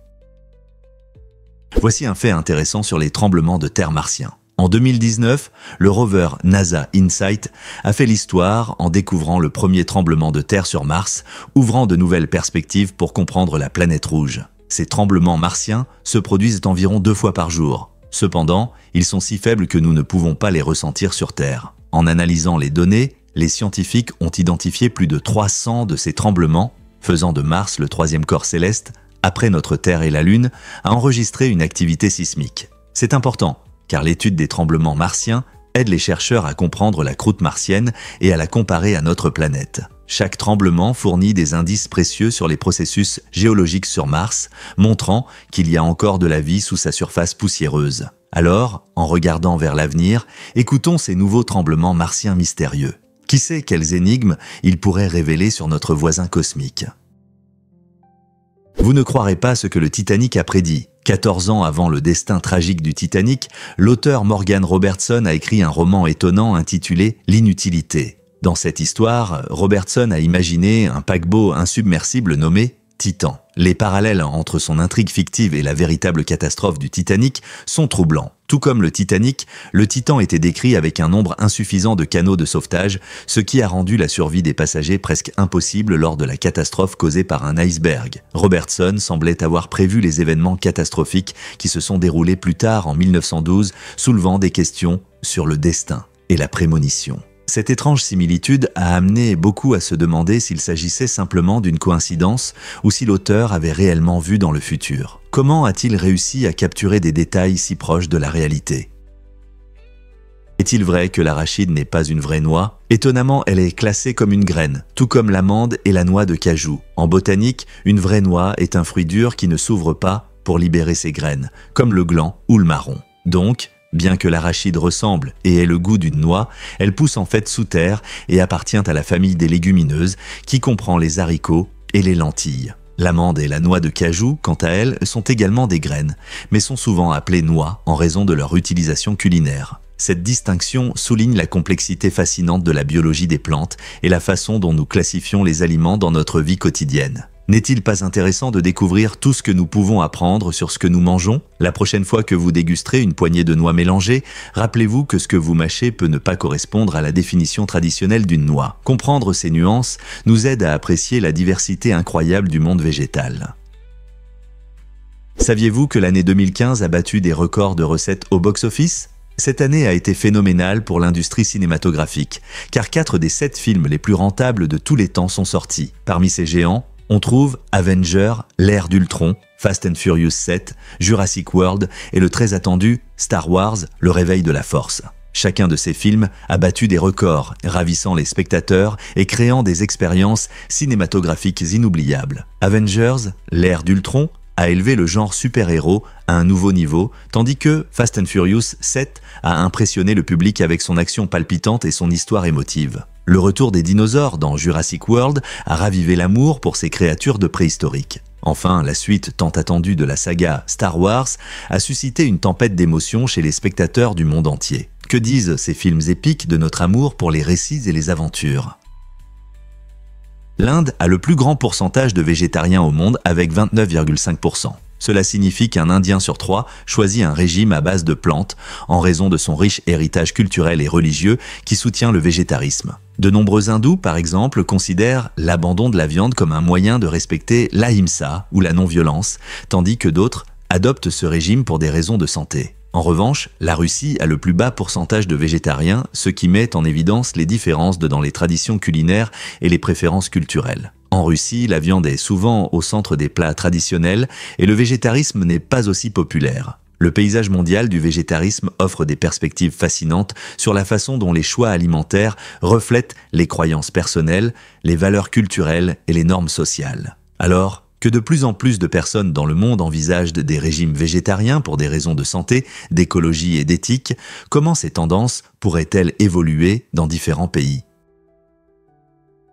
Voici un fait intéressant sur les tremblements de terre martiens. En 2019, le rover NASA InSight a fait l'histoire en découvrant le premier tremblement de terre sur Mars, ouvrant de nouvelles perspectives pour comprendre la planète rouge. Ces tremblements martiens se produisent environ 2 fois par jour. Cependant, ils sont si faibles que nous ne pouvons pas les ressentir sur Terre. En analysant les données, les scientifiques ont identifié plus de 300 de ces tremblements, faisant de Mars le 3e corps céleste, après notre Terre et la Lune, à enregistrer une activité sismique. C'est important, car l'étude des tremblements martiens aide les chercheurs à comprendre la croûte martienne et à la comparer à notre planète. Chaque tremblement fournit des indices précieux sur les processus géologiques sur Mars, montrant qu'il y a encore de la vie sous sa surface poussiéreuse. Alors, en regardant vers l'avenir, écoutons ces nouveaux tremblements martiens mystérieux. Qui sait quelles énigmes ils pourraient révéler sur notre voisin cosmique ? Vous ne croirez pas ce que le Titanic a prédit. 14 ans avant le destin tragique du Titanic, l'auteur Morgan Robertson a écrit un roman étonnant intitulé « L'inutilité ». Dans cette histoire, Robertson a imaginé un paquebot insubmersible nommé Titan. Les parallèles entre son intrigue fictive et la véritable catastrophe du Titanic sont troublants. Tout comme le Titanic, le Titan était décrit avec un nombre insuffisant de canaux de sauvetage, ce qui a rendu la survie des passagers presque impossible lors de la catastrophe causée par un iceberg. Robertson semblait avoir prévu les événements catastrophiques qui se sont déroulés plus tard en 1912, soulevant des questions sur le destin et la prémonition. Cette étrange similitude a amené beaucoup à se demander s'il s'agissait simplement d'une coïncidence ou si l'auteur avait réellement vu dans le futur. Comment a-t-il réussi à capturer des détails si proches de la réalité ? Est-il vrai que l'arachide n'est pas une vraie noix ? Étonnamment, elle est classée comme une graine, tout comme l'amande et la noix de cajou. En botanique, une vraie noix est un fruit dur qui ne s'ouvre pas pour libérer ses graines, comme le gland ou le marron. Donc, bien que l'arachide ressemble et ait le goût d'une noix, elle pousse en fait sous terre et appartient à la famille des légumineuses qui comprend les haricots et les lentilles. L'amande et la noix de cajou, quant à elles, sont également des graines, mais sont souvent appelées noix en raison de leur utilisation culinaire. Cette distinction souligne la complexité fascinante de la biologie des plantes et la façon dont nous classifions les aliments dans notre vie quotidienne. N'est-il pas intéressant de découvrir tout ce que nous pouvons apprendre sur ce que nous mangeons ? La prochaine fois que vous dégusterez une poignée de noix mélangées, rappelez-vous que ce que vous mâchez peut ne pas correspondre à la définition traditionnelle d'une noix. Comprendre ces nuances nous aide à apprécier la diversité incroyable du monde végétal. Saviez-vous que l'année 2015 a battu des records de recettes au box-office ? Cette année a été phénoménale pour l'industrie cinématographique, car 4 des 7 films les plus rentables de tous les temps sont sortis. Parmi ces géants, on trouve Avengers, l'ère d'Ultron, Fast and Furious 7, Jurassic World et le très attendu Star Wars, le réveil de la force. Chacun de ces films a battu des records, ravissant les spectateurs et créant des expériences cinématographiques inoubliables. Avengers, l'ère d'Ultron, a élevé le genre super-héros à un nouveau niveau, tandis que Fast and Furious 7 a impressionné le public avec son action palpitante et son histoire émotive. Le retour des dinosaures dans Jurassic World a ravivé l'amour pour ces créatures de préhistorique. Enfin, la suite tant attendue de la saga Star Wars a suscité une tempête d'émotions chez les spectateurs du monde entier. Que disent ces films épiques de notre amour pour les récits et les aventures ? L'Inde a le plus grand pourcentage de végétariens au monde avec 29,5%. Cela signifie qu'un Indien sur 3 choisit un régime à base de plantes en raison de son riche héritage culturel et religieux qui soutient le végétarisme. De nombreux hindous, par exemple, considèrent l'abandon de la viande comme un moyen de respecter l'ahimsa ou la non-violence, tandis que d'autres adoptent ce régime pour des raisons de santé. En revanche, la Russie a le plus bas pourcentage de végétariens, ce qui met en évidence les différences dans les traditions culinaires et les préférences culturelles. En Russie, la viande est souvent au centre des plats traditionnels et le végétarisme n'est pas aussi populaire. Le paysage mondial du végétarisme offre des perspectives fascinantes sur la façon dont les choix alimentaires reflètent les croyances personnelles, les valeurs culturelles et les normes sociales. Alors, que de plus en plus de personnes dans le monde envisagent des régimes végétariens pour des raisons de santé, d'écologie et d'éthique, comment ces tendances pourraient-elles évoluer dans différents pays ?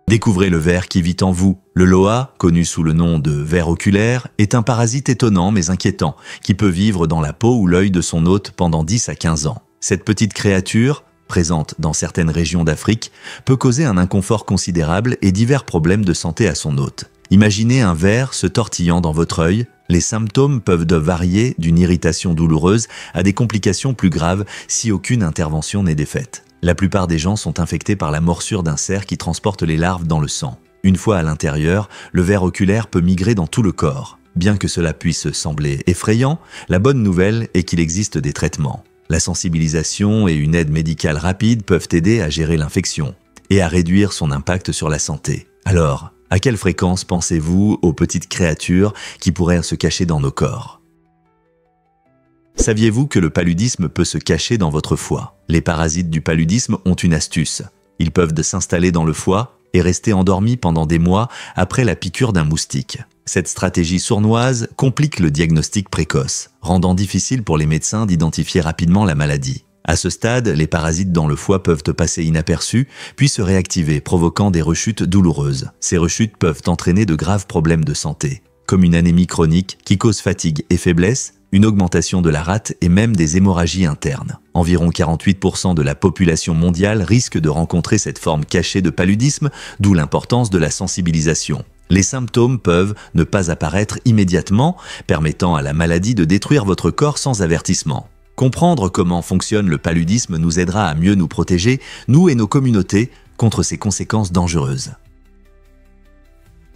Découvrez le ver qui vit en vous. Le loa, connu sous le nom de ver oculaire, est un parasite étonnant mais inquiétant, qui peut vivre dans la peau ou l'œil de son hôte pendant 10 à 15 ans. Cette petite créature, présente dans certaines régions d'Afrique, peut causer un inconfort considérable et divers problèmes de santé à son hôte. Imaginez un ver se tortillant dans votre œil. Les symptômes peuvent varier d'une irritation douloureuse à des complications plus graves si aucune intervention n'est faite. La plupart des gens sont infectés par la morsure d'un cerf qui transporte les larves dans le sang. Une fois à l'intérieur, le ver oculaire peut migrer dans tout le corps. Bien que cela puisse sembler effrayant, la bonne nouvelle est qu'il existe des traitements. La sensibilisation et une aide médicale rapide peuvent aider à gérer l'infection et à réduire son impact sur la santé. Alors, à quelle fréquence pensez-vous aux petites créatures qui pourraient se cacher dans nos corps ? Saviez-vous que le paludisme peut se cacher dans votre foie ? Les parasites du paludisme ont une astuce. Ils peuvent s'installer dans le foie et rester endormis pendant des mois après la piqûre d'un moustique. Cette stratégie sournoise complique le diagnostic précoce, rendant difficile pour les médecins d'identifier rapidement la maladie. À ce stade, les parasites dans le foie peuvent passer inaperçus, puis se réactiver, provoquant des rechutes douloureuses. Ces rechutes peuvent entraîner de graves problèmes de santé, comme une anémie chronique qui cause fatigue et faiblesse, une augmentation de la rate et même des hémorragies internes. Environ 48% de la population mondiale risque de rencontrer cette forme cachée de paludisme, d'où l'importance de la sensibilisation. Les symptômes peuvent ne pas apparaître immédiatement, permettant à la maladie de détruire votre corps sans avertissement. Comprendre comment fonctionne le paludisme nous aidera à mieux nous protéger, nous et nos communautés, contre ces conséquences dangereuses.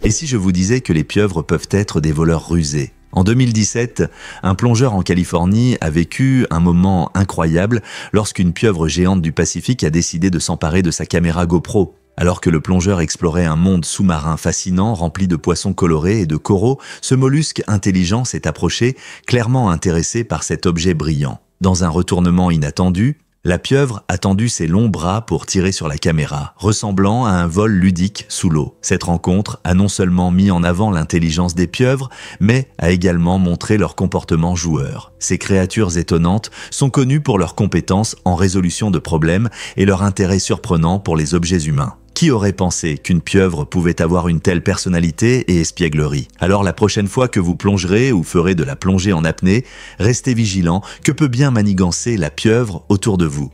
Et si je vous disais que les pieuvres peuvent être des voleurs rusés ? En 2017, un plongeur en Californie a vécu un moment incroyable lorsqu'une pieuvre géante du Pacifique a décidé de s'emparer de sa caméra GoPro. Alors que le plongeur explorait un monde sous-marin fascinant rempli de poissons colorés et de coraux, ce mollusque intelligent s'est approché, clairement intéressé par cet objet brillant. Dans un retournement inattendu, la pieuvre a tendu ses longs bras pour tirer sur la caméra, ressemblant à un vol ludique sous l'eau. Cette rencontre a non seulement mis en avant l'intelligence des pieuvres, mais a également montré leur comportement joueur. Ces créatures étonnantes sont connues pour leurs compétences en résolution de problèmes et leur intérêt surprenant pour les objets humains. Qui aurait pensé qu'une pieuvre pouvait avoir une telle personnalité et espièglerie ? Alors la prochaine fois que vous plongerez ou ferez de la plongée en apnée, restez vigilant que peut bien manigancer la pieuvre autour de vous.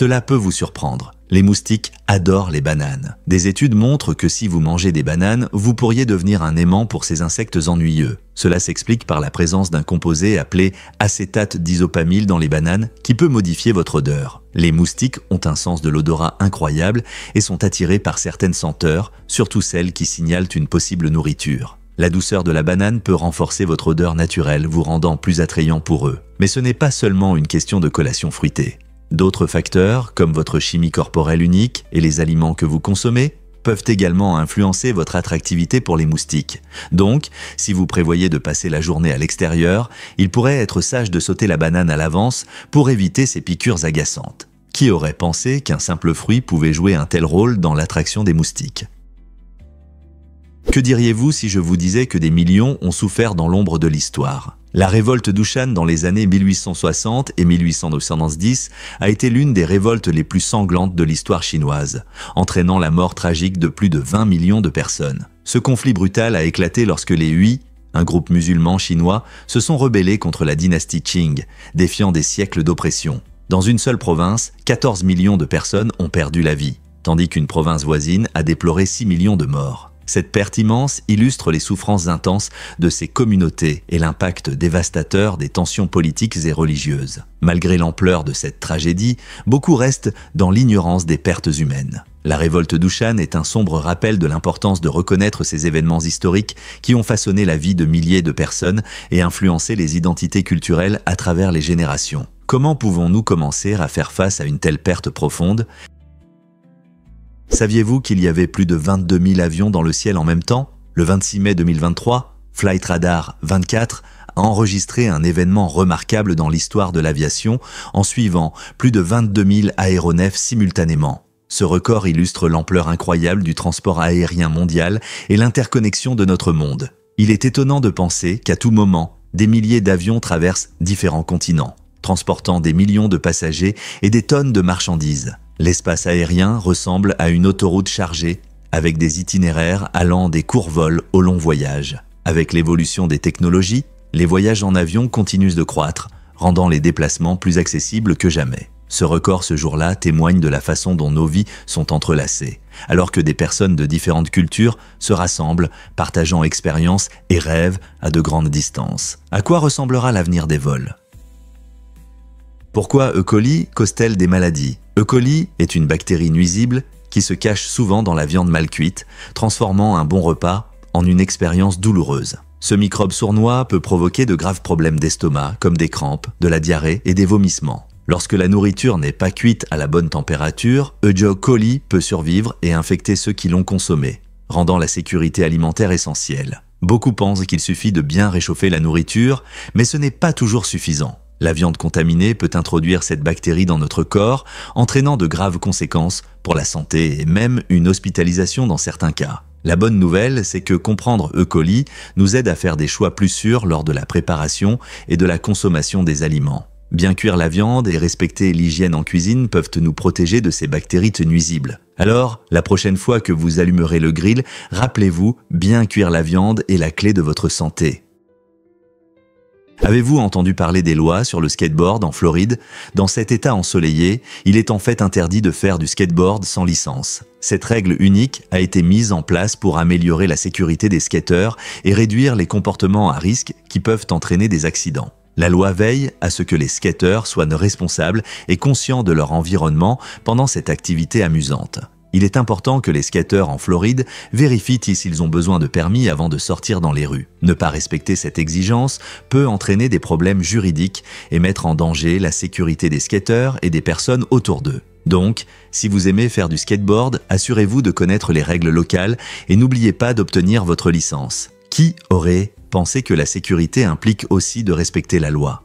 Cela peut vous surprendre. Les moustiques adorent les bananes. Des études montrent que si vous mangez des bananes, vous pourriez devenir un aimant pour ces insectes ennuyeux. Cela s'explique par la présence d'un composé appelé acétate d'isopamyle dans les bananes qui peut modifier votre odeur. Les moustiques ont un sens de l'odorat incroyable et sont attirés par certaines senteurs, surtout celles qui signalent une possible nourriture. La douceur de la banane peut renforcer votre odeur naturelle, vous rendant plus attrayant pour eux. Mais ce n'est pas seulement une question de collation fruitée. D'autres facteurs, comme votre chimie corporelle unique et les aliments que vous consommez, peuvent également influencer votre attractivité pour les moustiques. Donc, si vous prévoyez de passer la journée à l'extérieur, il pourrait être sage de sauter la banane à l'avance pour éviter ces piqûres agaçantes. Qui aurait pensé qu'un simple fruit pouvait jouer un tel rôle dans l'attraction des moustiques ? Que diriez-vous si je vous disais que des millions ont souffert dans l'ombre de l'histoire? La révolte d'Ushan dans les années 1860 et 1870 a été l'une des révoltes les plus sanglantes de l'histoire chinoise, entraînant la mort tragique de plus de 20 millions de personnes. Ce conflit brutal a éclaté lorsque les Hui, un groupe musulman chinois, se sont rebellés contre la dynastie Qing, défiant des siècles d'oppression. Dans une seule province, 14 millions de personnes ont perdu la vie, tandis qu'une province voisine a déploré 6 millions de morts. Cette perte immense illustre les souffrances intenses de ces communautés et l'impact dévastateur des tensions politiques et religieuses. Malgré l'ampleur de cette tragédie, beaucoup restent dans l'ignorance des pertes humaines. La révolte d'Ushan est un sombre rappel de l'importance de reconnaître ces événements historiques qui ont façonné la vie de milliers de personnes et influencé les identités culturelles à travers les générations. Comment pouvons-nous commencer à faire face à une telle perte profonde ? Saviez-vous qu'il y avait plus de 22 000 avions dans le ciel en même temps? Le 26 mai 2023, Flight Radar 24 a enregistré un événement remarquable dans l'histoire de l'aviation en suivant plus de 22 000 aéronefs simultanément. Ce record illustre l'ampleur incroyable du transport aérien mondial et l'interconnexion de notre monde. Il est étonnant de penser qu'à tout moment, des milliers d'avions traversent différents continents, transportant des millions de passagers et des tonnes de marchandises. L'espace aérien ressemble à une autoroute chargée, avec des itinéraires allant des courts vols aux longs voyages. Avec l'évolution des technologies, les voyages en avion continuent de croître, rendant les déplacements plus accessibles que jamais. Ce record ce jour-là témoigne de la façon dont nos vies sont entrelacées, alors que des personnes de différentes cultures se rassemblent, partageant expériences et rêves à de grandes distances. À quoi ressemblera l'avenir des vols ? Pourquoi E. coli cause-t-elle des maladies? E. coli est une bactérie nuisible qui se cache souvent dans la viande mal cuite, transformant un bon repas en une expérience douloureuse. Ce microbe sournois peut provoquer de graves problèmes d'estomac, comme des crampes, de la diarrhée et des vomissements. Lorsque la nourriture n'est pas cuite à la bonne température, E. coli peut survivre et infecter ceux qui l'ont consommé, rendant la sécurité alimentaire essentielle. Beaucoup pensent qu'il suffit de bien réchauffer la nourriture, mais ce n'est pas toujours suffisant. La viande contaminée peut introduire cette bactérie dans notre corps, entraînant de graves conséquences pour la santé et même une hospitalisation dans certains cas. La bonne nouvelle, c'est que comprendre E. coli nous aide à faire des choix plus sûrs lors de la préparation et de la consommation des aliments. Bien cuire la viande et respecter l'hygiène en cuisine peuvent nous protéger de ces bactéries nuisibles. Alors, la prochaine fois que vous allumerez le grill, rappelez-vous, bien cuire la viande est la clé de votre santé. Avez-vous entendu parler des lois sur le skateboard en Floride? Dans cet état ensoleillé, il est en fait interdit de faire du skateboard sans licence. Cette règle unique a été mise en place pour améliorer la sécurité des skateurs et réduire les comportements à risque qui peuvent entraîner des accidents. La loi veille à ce que les skateurs soient responsables et conscients de leur environnement pendant cette activité amusante. Il est important que les skateurs en Floride vérifient s'ils ont besoin de permis avant de sortir dans les rues. Ne pas respecter cette exigence peut entraîner des problèmes juridiques et mettre en danger la sécurité des skateurs et des personnes autour d'eux. Donc, si vous aimez faire du skateboard, assurez-vous de connaître les règles locales et n'oubliez pas d'obtenir votre licence. Qui aurait pensé que la sécurité implique aussi de respecter la loi ?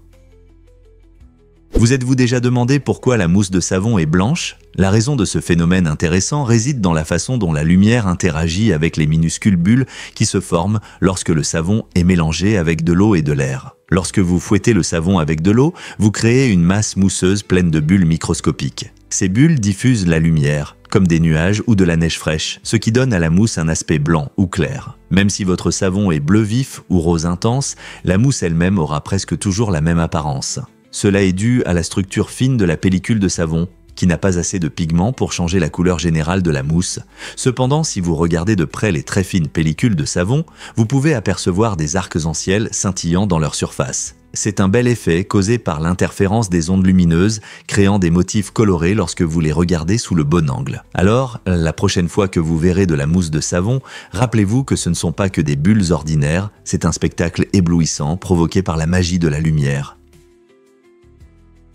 Vous êtes-vous déjà demandé pourquoi la mousse de savon est blanche? La raison de ce phénomène intéressant réside dans la façon dont la lumière interagit avec les minuscules bulles qui se forment lorsque le savon est mélangé avec de l'eau et de l'air. Lorsque vous fouettez le savon avec de l'eau, vous créez une masse mousseuse pleine de bulles microscopiques. Ces bulles diffusent la lumière, comme des nuages ou de la neige fraîche, ce qui donne à la mousse un aspect blanc ou clair. Même si votre savon est bleu vif ou rose intense, la mousse elle-même aura presque toujours la même apparence. Cela est dû à la structure fine de la pellicule de savon, qui n'a pas assez de pigments pour changer la couleur générale de la mousse. Cependant, si vous regardez de près les très fines pellicules de savon, vous pouvez apercevoir des arcs-en-ciel scintillant dans leur surface. C'est un bel effet causé par l'interférence des ondes lumineuses, créant des motifs colorés lorsque vous les regardez sous le bon angle. Alors, la prochaine fois que vous verrez de la mousse de savon, rappelez-vous que ce ne sont pas que des bulles ordinaires, c'est un spectacle éblouissant provoqué par la magie de la lumière.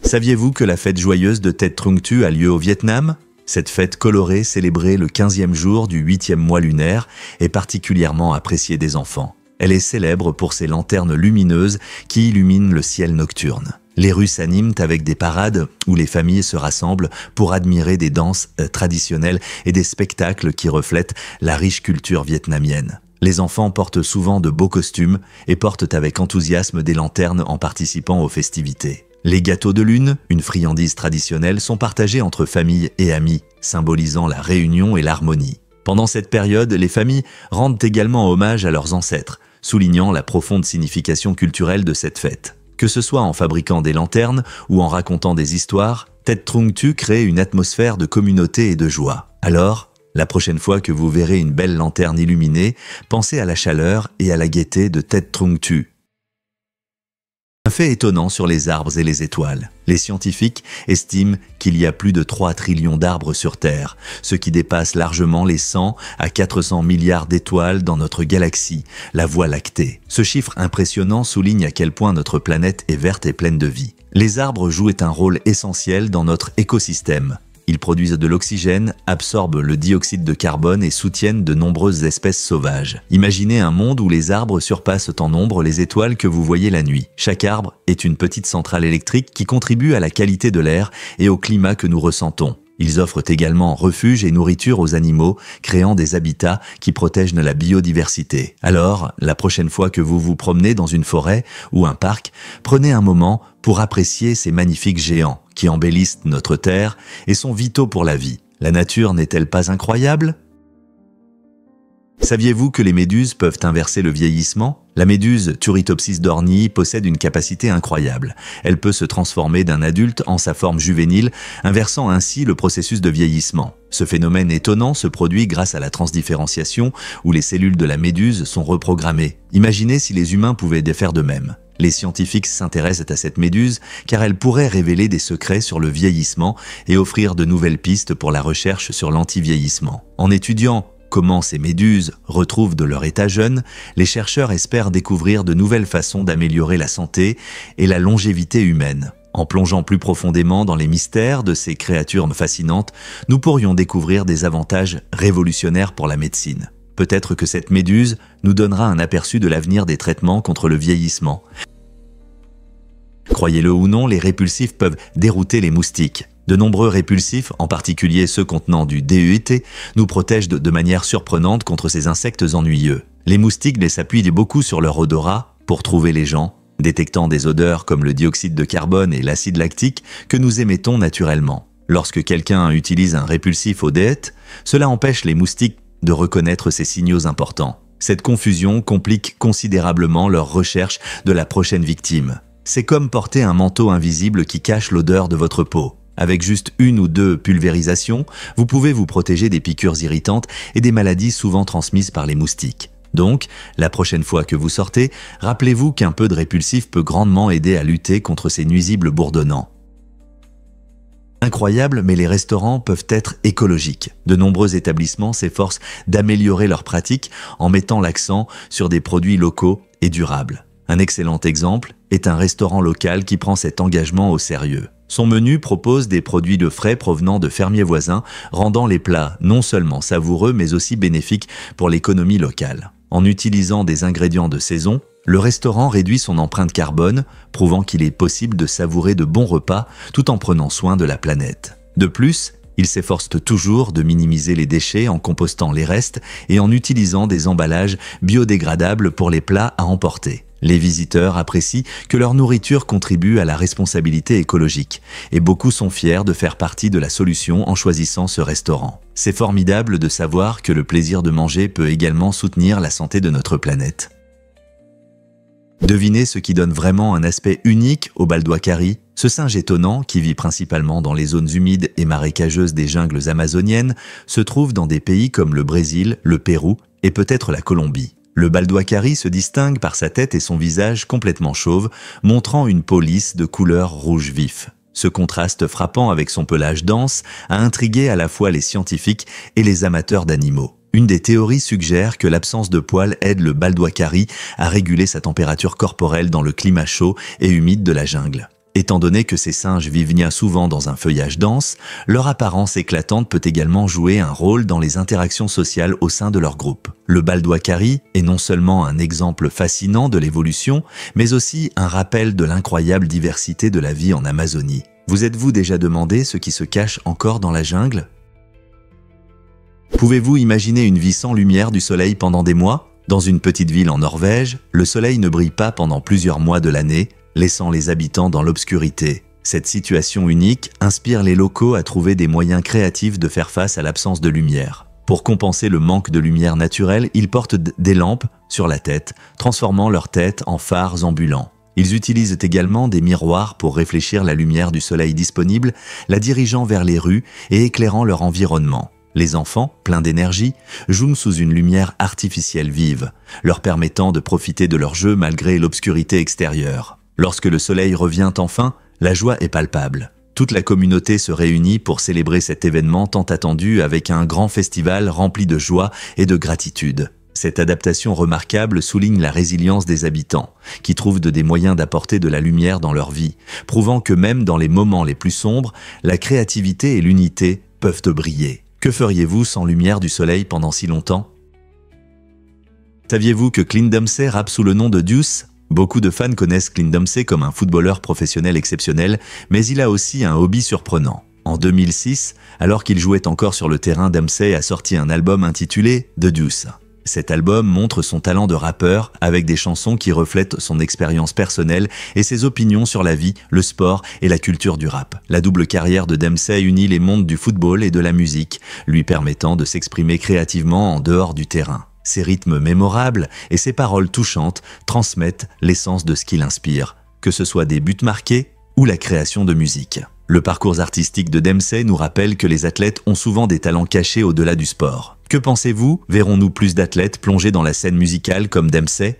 Saviez-vous que la fête joyeuse de Tet Trung Tu a lieu au Vietnam? Cette fête colorée, célébrée le 15e jour du 8e mois lunaire, est particulièrement appréciée des enfants. Elle est célèbre pour ses lanternes lumineuses qui illuminent le ciel nocturne. Les rues s'animent avec des parades où les familles se rassemblent pour admirer des danses traditionnelles et des spectacles qui reflètent la riche culture vietnamienne. Les enfants portent souvent de beaux costumes et portent avec enthousiasme des lanternes en participant aux festivités. Les gâteaux de lune, une friandise traditionnelle, sont partagés entre familles et amis, symbolisant la réunion et l'harmonie. Pendant cette période, les familles rendent également hommage à leurs ancêtres, soulignant la profonde signification culturelle de cette fête. Que ce soit en fabriquant des lanternes ou en racontant des histoires, Tết Trung Thu crée une atmosphère de communauté et de joie. Alors, la prochaine fois que vous verrez une belle lanterne illuminée, pensez à la chaleur et à la gaieté de Tết Trung Thu. Un fait étonnant sur les arbres et les étoiles. Les scientifiques estiment qu'il y a plus de 3 trillions d'arbres sur Terre, ce qui dépasse largement les 100 à 400 milliards d'étoiles dans notre galaxie, la Voie lactée. Ce chiffre impressionnant souligne à quel point notre planète est verte et pleine de vie. Les arbres jouent un rôle essentiel dans notre écosystème. Ils produisent de l'oxygène, absorbent le dioxyde de carbone et soutiennent de nombreuses espèces sauvages. Imaginez un monde où les arbres surpassent en nombre les étoiles que vous voyez la nuit. Chaque arbre est une petite centrale électrique qui contribue à la qualité de l'air et au climat que nous ressentons. Ils offrent également refuge et nourriture aux animaux, créant des habitats qui protègent la biodiversité. Alors, la prochaine fois que vous vous promenez dans une forêt ou un parc, prenez un moment pour apprécier ces magnifiques géants qui embellissent notre terre et sont vitaux pour la vie. La nature n'est-elle pas incroyable ? Saviez-vous que les méduses peuvent inverser le vieillissement ? La méduse Turritopsis dornii possède une capacité incroyable. Elle peut se transformer d'un adulte en sa forme juvénile, inversant ainsi le processus de vieillissement. Ce phénomène étonnant se produit grâce à la transdifférenciation, où les cellules de la méduse sont reprogrammées. Imaginez si les humains pouvaient faire de même. Les scientifiques s'intéressent à cette méduse car elle pourrait révéler des secrets sur le vieillissement et offrir de nouvelles pistes pour la recherche sur l'anti-vieillissement. En étudiant comment ces méduses retrouvent de leur état jeune, les chercheurs espèrent découvrir de nouvelles façons d'améliorer la santé et la longévité humaine. En plongeant plus profondément dans les mystères de ces créatures fascinantes, nous pourrions découvrir des avantages révolutionnaires pour la médecine. Peut-être que cette méduse nous donnera un aperçu de l'avenir des traitements contre le vieillissement. Croyez-le ou non, les répulsifs peuvent dérouter les moustiques. De nombreux répulsifs, en particulier ceux contenant du DEET, nous protègent de manière surprenante contre ces insectes ennuyeux. Les moustiques s'appuient beaucoup sur leur odorat pour trouver les gens, détectant des odeurs comme le dioxyde de carbone et l'acide lactique que nous émettons naturellement. Lorsque quelqu'un utilise un répulsif au DEET, cela empêche les moustiques de reconnaître ces signaux importants. Cette confusion complique considérablement leur recherche de la prochaine victime. C'est comme porter un manteau invisible qui cache l'odeur de votre peau. Avec juste 1 ou 2 pulvérisations, vous pouvez vous protéger des piqûres irritantes et des maladies souvent transmises par les moustiques. Donc, la prochaine fois que vous sortez, rappelez-vous qu'un peu de répulsif peut grandement aider à lutter contre ces nuisibles bourdonnants. Incroyable, mais les restaurants peuvent être écologiques. De nombreux établissements s'efforcent d'améliorer leurs pratiques en mettant l'accent sur des produits locaux et durables. Un excellent exemple est un restaurant local qui prend cet engagement au sérieux. Son menu propose des produits de frais provenant de fermiers voisins, rendant les plats non seulement savoureux mais aussi bénéfiques pour l'économie locale. En utilisant des ingrédients de saison, le restaurant réduit son empreinte carbone, prouvant qu'il est possible de savourer de bons repas tout en prenant soin de la planète. De plus, il s'efforce toujours de minimiser les déchets en compostant les restes et en utilisant des emballages biodégradables pour les plats à emporter. Les visiteurs apprécient que leur nourriture contribue à la responsabilité écologique et beaucoup sont fiers de faire partie de la solution en choisissant ce restaurant. C'est formidable de savoir que le plaisir de manger peut également soutenir la santé de notre planète. Devinez ce qui donne vraiment un aspect unique au Baldoakari. Ce singe étonnant, qui vit principalement dans les zones humides et marécageuses des jungles amazoniennes, se trouve dans des pays comme le Brésil, le Pérou et peut-être la Colombie. Le Baldoakari se distingue par sa tête et son visage complètement chauve, montrant une peau lisse de couleur rouge vif. Ce contraste frappant avec son pelage dense a intrigué à la fois les scientifiques et les amateurs d'animaux. Une des théories suggère que l'absence de poils aide le Baldoakari à réguler sa température corporelle dans le climat chaud et humide de la jungle. Étant donné que ces singes vivent bien souvent dans un feuillage dense, leur apparence éclatante peut également jouer un rôle dans les interactions sociales au sein de leur groupe. Le Baldoakari est non seulement un exemple fascinant de l'évolution, mais aussi un rappel de l'incroyable diversité de la vie en Amazonie. Vous êtes-vous déjà demandé ce qui se cache encore dans la jungle ? Pouvez-vous imaginer une vie sans lumière du soleil pendant des mois ? Dans une petite ville en Norvège, le soleil ne brille pas pendant plusieurs mois de l'année, laissant les habitants dans l'obscurité. Cette situation unique inspire les locaux à trouver des moyens créatifs de faire face à l'absence de lumière. Pour compenser le manque de lumière naturelle, ils portent des lampes sur la tête, transformant leur tête en phares ambulants. Ils utilisent également des miroirs pour réfléchir la lumière du soleil disponible, la dirigeant vers les rues et éclairant leur environnement. Les enfants, pleins d'énergie, jouent sous une lumière artificielle vive, leur permettant de profiter de leur jeu malgré l'obscurité extérieure. Lorsque le soleil revient enfin, la joie est palpable. Toute la communauté se réunit pour célébrer cet événement tant attendu avec un grand festival rempli de joie et de gratitude. Cette adaptation remarquable souligne la résilience des habitants, qui trouvent des moyens d'apporter de la lumière dans leur vie, prouvant que même dans les moments les plus sombres, la créativité et l'unité peuvent briller. Que feriez-vous sans lumière du soleil pendant si longtemps? Saviez-vous que Clint Dempsey rappe sous le nom de Deuce? Beaucoup de fans connaissent Clint Dempsey comme un footballeur professionnel exceptionnel, mais il a aussi un hobby surprenant. En 2006, alors qu'il jouait encore sur le terrain, Dempsey a sorti un album intitulé The Deuce. Cet album montre son talent de rappeur avec des chansons qui reflètent son expérience personnelle et ses opinions sur la vie, le sport et la culture du rap. La double carrière de Dempsey unit les mondes du football et de la musique, lui permettant de s'exprimer créativement en dehors du terrain. Ses rythmes mémorables et ses paroles touchantes transmettent l'essence de ce qu'il inspire, que ce soit des buts marqués ou la création de musique. Le parcours artistique de Dempsey nous rappelle que les athlètes ont souvent des talents cachés au-delà du sport. Que pensez-vous? Verrons-nous plus d'athlètes plongés dans la scène musicale comme Dempsey?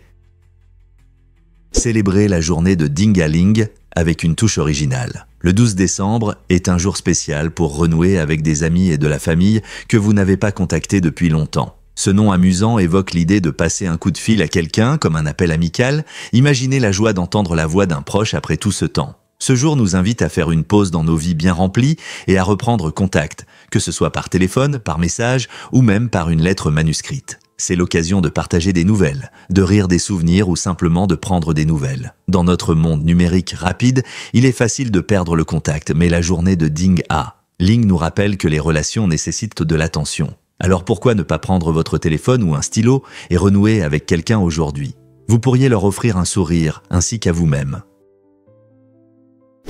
Célébrez la journée de Dingaling avec une touche originale. Le 12 décembre est un jour spécial pour renouer avec des amis et de la famille que vous n'avez pas contactés depuis longtemps. Ce nom amusant évoque l'idée de passer un coup de fil à quelqu'un comme un appel amical. Imaginez la joie d'entendre la voix d'un proche après tout ce temps. Ce jour nous invite à faire une pause dans nos vies bien remplies et à reprendre contact, que ce soit par téléphone, par message ou même par une lettre manuscrite. C'est l'occasion de partager des nouvelles, de rire des souvenirs ou simplement de prendre des nouvelles. Dans notre monde numérique rapide, il est facile de perdre le contact, mais la journée de Ling nous rappelle que les relations nécessitent de l'attention. Alors pourquoi ne pas prendre votre téléphone ou un stylo et renouer avec quelqu'un aujourd'hui? Vous pourriez leur offrir un sourire, ainsi qu'à vous-même.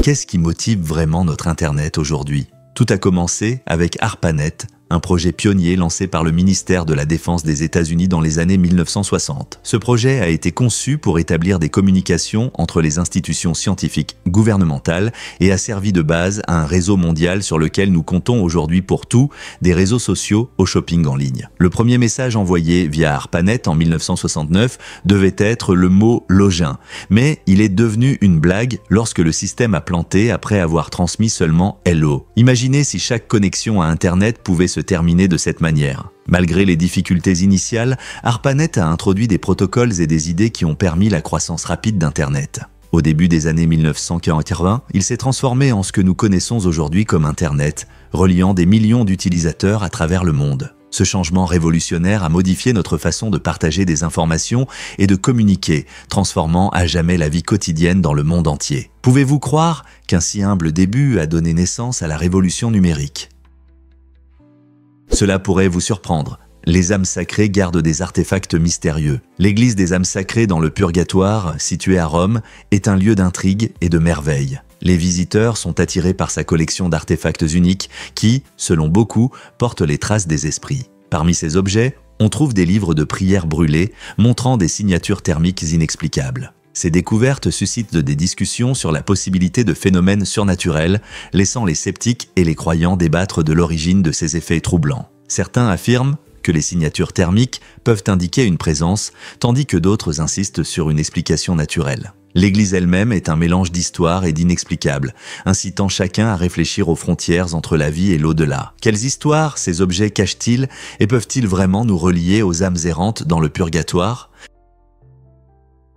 Qu'est-ce qui motive vraiment notre Internet aujourd'hui? Tout a commencé avec ARPANET, un projet pionnier lancé par le ministère de la Défense des États-Unis dans les années 1960. Ce projet a été conçu pour établir des communications entre les institutions scientifiques gouvernementales et a servi de base à un réseau mondial sur lequel nous comptons aujourd'hui pour tout, des réseaux sociaux au shopping en ligne. Le premier message envoyé via ARPANET en 1969 devait être le mot login, mais il est devenu une blague lorsque le système a planté après avoir transmis seulement hello. Imaginez si chaque connexion à Internet pouvait se terminer de cette manière. Malgré les difficultés initiales, ARPANET a introduit des protocoles et des idées qui ont permis la croissance rapide d'Internet. Au début des années 1980, il s'est transformé en ce que nous connaissons aujourd'hui comme Internet, reliant des millions d'utilisateurs à travers le monde. Ce changement révolutionnaire a modifié notre façon de partager des informations et de communiquer, transformant à jamais la vie quotidienne dans le monde entier. Pouvez-vous croire qu'un si humble début a donné naissance à la révolution numérique? Cela pourrait vous surprendre. Les âmes sacrées gardent des artefacts mystérieux. L'église des âmes sacrées dans le Purgatoire, située à Rome, est un lieu d'intrigue et de merveille. Les visiteurs sont attirés par sa collection d'artefacts uniques qui, selon beaucoup, portent les traces des esprits. Parmi ces objets, on trouve des livres de prières brûlés, montrant des signatures thermiques inexplicables. Ces découvertes suscitent des discussions sur la possibilité de phénomènes surnaturels, laissant les sceptiques et les croyants débattre de l'origine de ces effets troublants. Certains affirment que les signatures thermiques peuvent indiquer une présence, tandis que d'autres insistent sur une explication naturelle. L'Église elle-même est un mélange d'histoire et d'inexplicable, incitant chacun à réfléchir aux frontières entre la vie et l'au-delà. Quelles histoires ces objets cachent-ils et peuvent-ils vraiment nous relier aux âmes errantes dans le purgatoire ?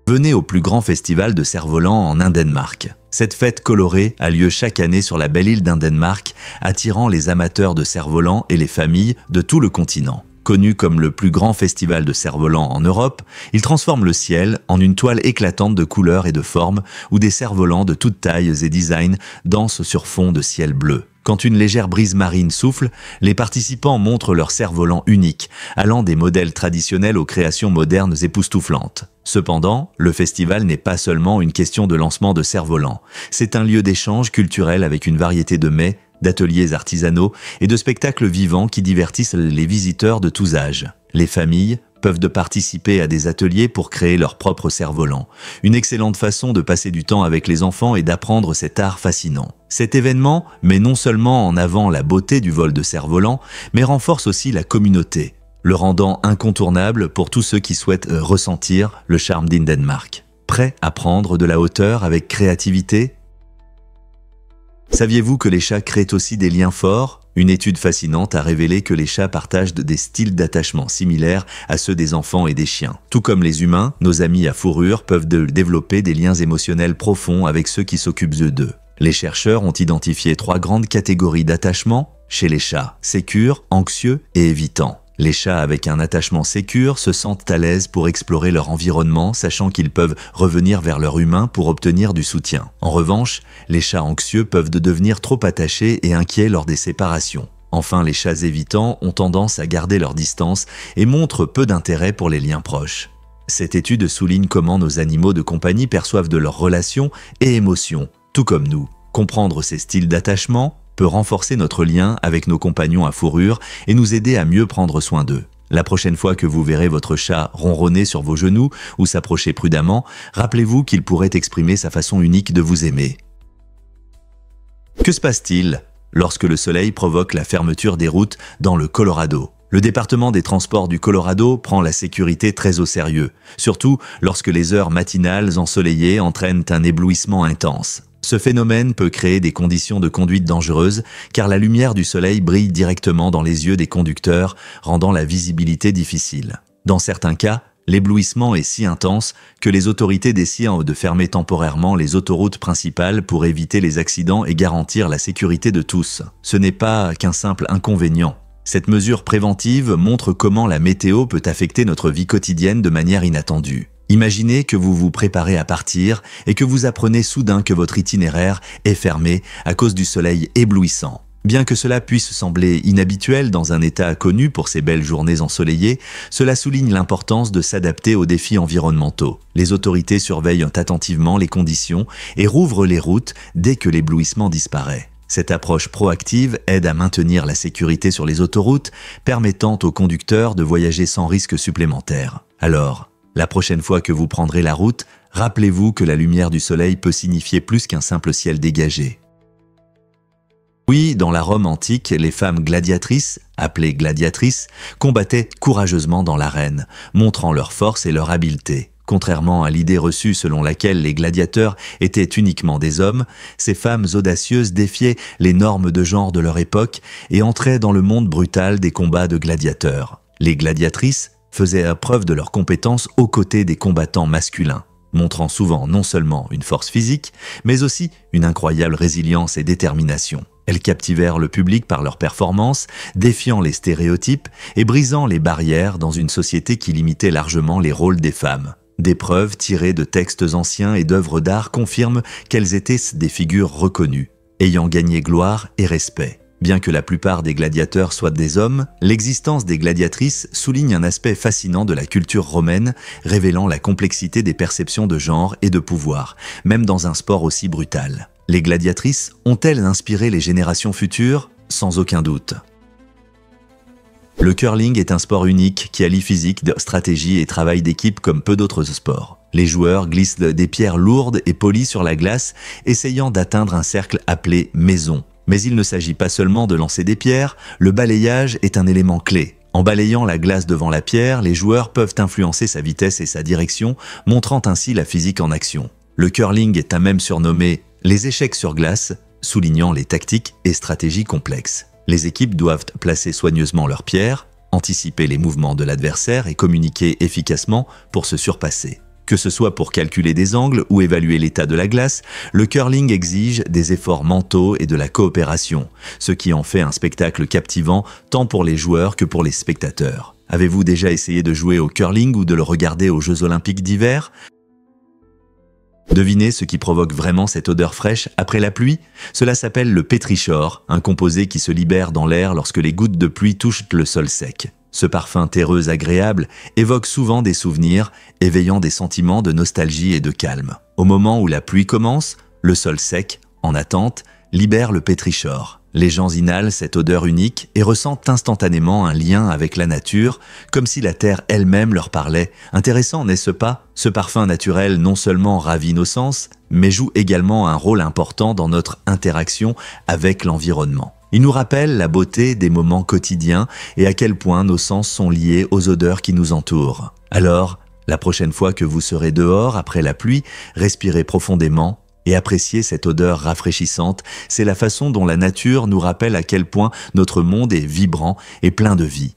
Venez au plus grand festival de cerfs-volants en Danemark. Cette fête colorée a lieu chaque année sur la belle île d'Danemark, attirant les amateurs de cerfs-volants et les familles de tout le continent. Connu comme le plus grand festival de cerfs-volants en Europe, il transforme le ciel en une toile éclatante de couleurs et de formes où des cerfs-volants de toutes tailles et designs dansent sur fond de ciel bleu. Quand une légère brise marine souffle, les participants montrent leur cerf-volant unique, allant des modèles traditionnels aux créations modernes époustouflantes. Cependant, le festival n'est pas seulement une question de lancement de cerfs-volants. C'est un lieu d'échange culturel avec une variété de mets, d'ateliers artisanaux et de spectacles vivants qui divertissent les visiteurs de tous âges. Les familles peuvent participer à des ateliers pour créer leur propre cerf-volant. Une excellente façon de passer du temps avec les enfants et d'apprendre cet art fascinant. Cet événement met non seulement en avant la beauté du vol de cerf-volant, mais renforce aussi la communauté, le rendant incontournable pour tous ceux qui souhaitent ressentir le charme d'Hindenmark. Prêts à prendre de la hauteur avec créativité? Saviez-vous que les chats créent aussi des liens forts? Une étude fascinante a révélé que les chats partagent des styles d'attachement similaires à ceux des enfants et des chiens. Tout comme les humains, nos amis à fourrure peuvent développer des liens émotionnels profonds avec ceux qui s'occupent d'eux. Les chercheurs ont identifié 3 grandes catégories d'attachement chez les chats: sécures, anxieux et évitants. Les chats avec un attachement sécure se sentent à l'aise pour explorer leur environnement, sachant qu'ils peuvent revenir vers leur humain pour obtenir du soutien. En revanche, les chats anxieux peuvent devenir trop attachés et inquiets lors des séparations. Enfin, les chats évitants ont tendance à garder leur distance et montrent peu d'intérêt pour les liens proches. Cette étude souligne comment nos animaux de compagnie perçoivent de leurs relations et émotions, tout comme nous. Comprendre ces styles d'attachement peut renforcer notre lien avec nos compagnons à fourrure et nous aider à mieux prendre soin d'eux. La prochaine fois que vous verrez votre chat ronronner sur vos genoux ou s'approcher prudemment, rappelez-vous qu'il pourrait exprimer sa façon unique de vous aimer. Que se passe-t-il lorsque le soleil provoque la fermeture des routes dans le Colorado? Le département des transports du Colorado prend la sécurité très au sérieux, surtout lorsque les heures matinales ensoleillées entraînent un éblouissement intense. Ce phénomène peut créer des conditions de conduite dangereuses car la lumière du soleil brille directement dans les yeux des conducteurs, rendant la visibilité difficile. Dans certains cas, l'éblouissement est si intense que les autorités décident de fermer temporairement les autoroutes principales pour éviter les accidents et garantir la sécurité de tous. Ce n'est pas qu'un simple inconvénient. Cette mesure préventive montre comment la météo peut affecter notre vie quotidienne de manière inattendue. Imaginez que vous vous préparez à partir et que vous apprenez soudain que votre itinéraire est fermé à cause du soleil éblouissant. Bien que cela puisse sembler inhabituel dans un état connu pour ces belles journées ensoleillées, cela souligne l'importance de s'adapter aux défis environnementaux. Les autorités surveillent attentivement les conditions et rouvrent les routes dès que l'éblouissement disparaît. Cette approche proactive aide à maintenir la sécurité sur les autoroutes, permettant aux conducteurs de voyager sans risque supplémentaire. Alors, la prochaine fois que vous prendrez la route, rappelez-vous que la lumière du soleil peut signifier plus qu'un simple ciel dégagé. Oui, dans la Rome antique, les femmes gladiatrices, appelées gladiatrices, combattaient courageusement dans l'arène, montrant leur force et leur habileté. Contrairement à l'idée reçue selon laquelle les gladiateurs étaient uniquement des hommes, ces femmes audacieuses défiaient les normes de genre de leur époque et entraient dans le monde brutal des combats de gladiateurs. Les gladiatrices faisaient preuve de leurs compétences aux côtés des combattants masculins, montrant souvent non seulement une force physique, mais aussi une incroyable résilience et détermination. Elles captivèrent le public par leurs performances, défiant les stéréotypes et brisant les barrières dans une société qui limitait largement les rôles des femmes. Des preuves tirées de textes anciens et d'œuvres d'art confirment qu'elles étaient des figures reconnues, ayant gagné gloire et respect. Bien que la plupart des gladiateurs soient des hommes, l'existence des gladiatrices souligne un aspect fascinant de la culture romaine, révélant la complexité des perceptions de genre et de pouvoir, même dans un sport aussi brutal. Les gladiatrices ont-elles inspiré les générations futures? Sans aucun doute. Le curling est un sport unique qui allie physique, stratégie et travail d'équipe comme peu d'autres sports. Les joueurs glissent des pierres lourdes et polies sur la glace, essayant d'atteindre un cercle appelé maison. Mais il ne s'agit pas seulement de lancer des pierres, le balayage est un élément clé. En balayant la glace devant la pierre, les joueurs peuvent influencer sa vitesse et sa direction, montrant ainsi la physique en action. Le curling est même surnommé les échecs sur glace, soulignant les tactiques et stratégies complexes. Les équipes doivent placer soigneusement leurs pierres, anticiper les mouvements de l'adversaire et communiquer efficacement pour se surpasser. Que ce soit pour calculer des angles ou évaluer l'état de la glace, le curling exige des efforts mentaux et de la coopération, ce qui en fait un spectacle captivant tant pour les joueurs que pour les spectateurs. Avez-vous déjà essayé de jouer au curling ou de le regarder aux Jeux Olympiques d'hiver ? Devinez ce qui provoque vraiment cette odeur fraîche après la pluie? Cela s'appelle le pétrichor, un composé qui se libère dans l'air lorsque les gouttes de pluie touchent le sol sec. Ce parfum terreux agréable évoque souvent des souvenirs, éveillant des sentiments de nostalgie et de calme. Au moment où la pluie commence, le sol sec, en attente, libère le pétrichor. Les gens inhalent cette odeur unique et ressentent instantanément un lien avec la nature, comme si la terre elle-même leur parlait. Intéressant, n'est-ce pas? Ce parfum naturel non seulement ravit nos sens, mais joue également un rôle important dans notre interaction avec l'environnement. Il nous rappelle la beauté des moments quotidiens et à quel point nos sens sont liés aux odeurs qui nous entourent. Alors, la prochaine fois que vous serez dehors après la pluie, respirez profondément et appréciez cette odeur rafraîchissante. C'est la façon dont la nature nous rappelle à quel point notre monde est vibrant et plein de vie.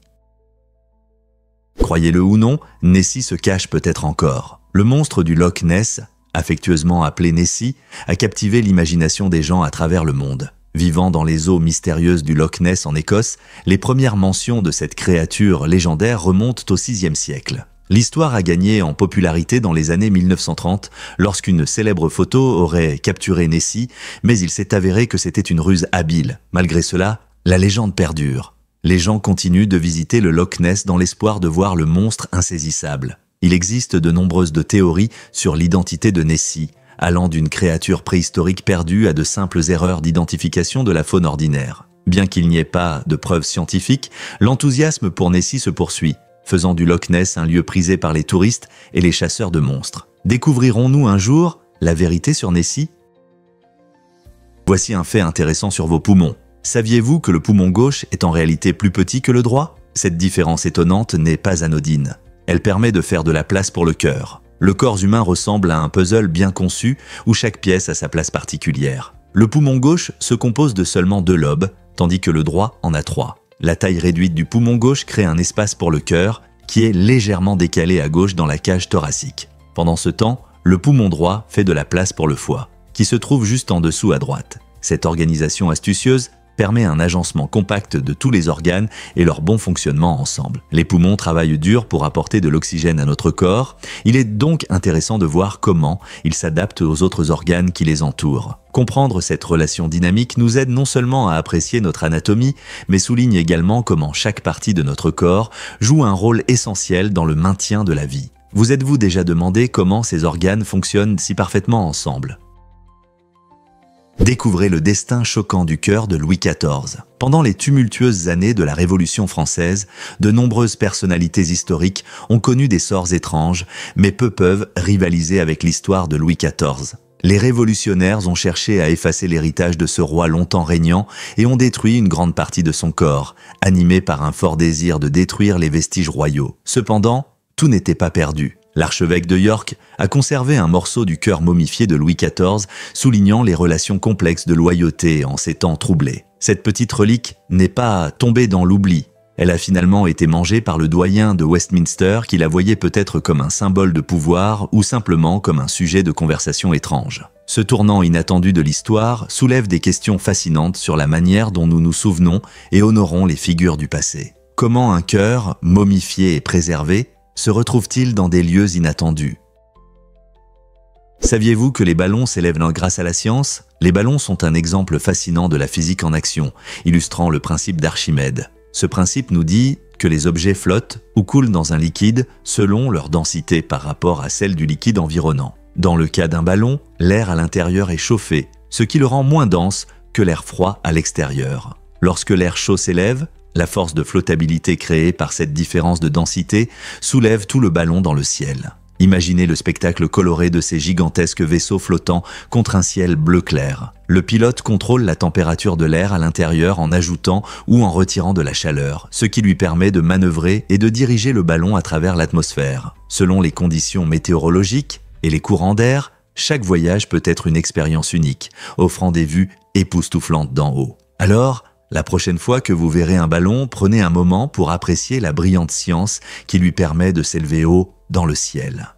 Croyez-le ou non, Nessie se cache peut-être encore. Le monstre du Loch Ness, affectueusement appelé Nessie, a captivé l'imagination des gens à travers le monde. Vivant dans les eaux mystérieuses du Loch Ness en Écosse, les premières mentions de cette créature légendaire remontent au VIe siècle. L'histoire a gagné en popularité dans les années 1930 lorsqu'une célèbre photo aurait capturé Nessie, mais il s'est avéré que c'était une ruse habile. Malgré cela, la légende perdure. Les gens continuent de visiter le Loch Ness dans l'espoir de voir le monstre insaisissable. Il existe de nombreuses théories sur l'identité de Nessie, allant d'une créature préhistorique perdue à de simples erreurs d'identification de la faune ordinaire. Bien qu'il n'y ait pas de preuves scientifiques, l'enthousiasme pour Nessie se poursuit, faisant du Loch Ness un lieu prisé par les touristes et les chasseurs de monstres. Découvrirons-nous un jour la vérité sur Nessie? Voici un fait intéressant sur vos poumons. Saviez-vous que le poumon gauche est en réalité plus petit que le droit? Cette différence étonnante n'est pas anodine. Elle permet de faire de la place pour le cœur. Le corps humain ressemble à un puzzle bien conçu où chaque pièce a sa place particulière. Le poumon gauche se compose de seulement 2 lobes, tandis que le droit en a 3. La taille réduite du poumon gauche crée un espace pour le cœur qui est légèrement décalé à gauche dans la cage thoracique. Pendant ce temps, le poumon droit fait de la place pour le foie, qui se trouve juste en dessous à droite. Cette organisation astucieuse permet un agencement compact de tous les organes et leur bon fonctionnement ensemble. Les poumons travaillent dur pour apporter de l'oxygène à notre corps. Il est donc intéressant de voir comment ils s'adaptent aux autres organes qui les entourent. Comprendre cette relation dynamique nous aide non seulement à apprécier notre anatomie, mais souligne également comment chaque partie de notre corps joue un rôle essentiel dans le maintien de la vie. Vous êtes-vous déjà demandé comment ces organes fonctionnent si parfaitement ensemble ? Découvrez le destin choquant du cœur de Louis XIV. Pendant les tumultueuses années de la Révolution française, de nombreuses personnalités historiques ont connu des sorts étranges, mais peu peuvent rivaliser avec l'histoire de Louis XIV. Les révolutionnaires ont cherché à effacer l'héritage de ce roi longtemps régnant et ont détruit une grande partie de son corps, animés par un fort désir de détruire les vestiges royaux. Cependant, tout n'était pas perdu. L'archevêque de York a conservé un morceau du cœur momifié de Louis XIV, soulignant les relations complexes de loyauté en ces temps troublés. Cette petite relique n'est pas tombée dans l'oubli. Elle a finalement été mangée par le doyen de Westminster qui la voyait peut-être comme un symbole de pouvoir ou simplement comme un sujet de conversation étrange. Ce tournant inattendu de l'histoire soulève des questions fascinantes sur la manière dont nous nous souvenons et honorons les figures du passé. Comment un cœur, momifié et préservé, se retrouve-t-il dans des lieux inattendus? Saviez-vous que les ballons s'élèvent grâce à la science? Les ballons sont un exemple fascinant de la physique en action, illustrant le principe d'Archimède. Ce principe nous dit que les objets flottent ou coulent dans un liquide selon leur densité par rapport à celle du liquide environnant. Dans le cas d'un ballon, l'air à l'intérieur est chauffé, ce qui le rend moins dense que l'air froid à l'extérieur. Lorsque l'air chaud s'élève, la force de flottabilité créée par cette différence de densité soulève tout le ballon dans le ciel. Imaginez le spectacle coloré de ces gigantesques vaisseaux flottants contre un ciel bleu clair. Le pilote contrôle la température de l'air à l'intérieur en ajoutant ou en retirant de la chaleur, ce qui lui permet de manœuvrer et de diriger le ballon à travers l'atmosphère. Selon les conditions météorologiques et les courants d'air, chaque voyage peut être une expérience unique, offrant des vues époustouflantes d'en haut. Alors, la prochaine fois que vous verrez un ballon, prenez un moment pour apprécier la brillante science qui lui permet de s'élever haut dans le ciel.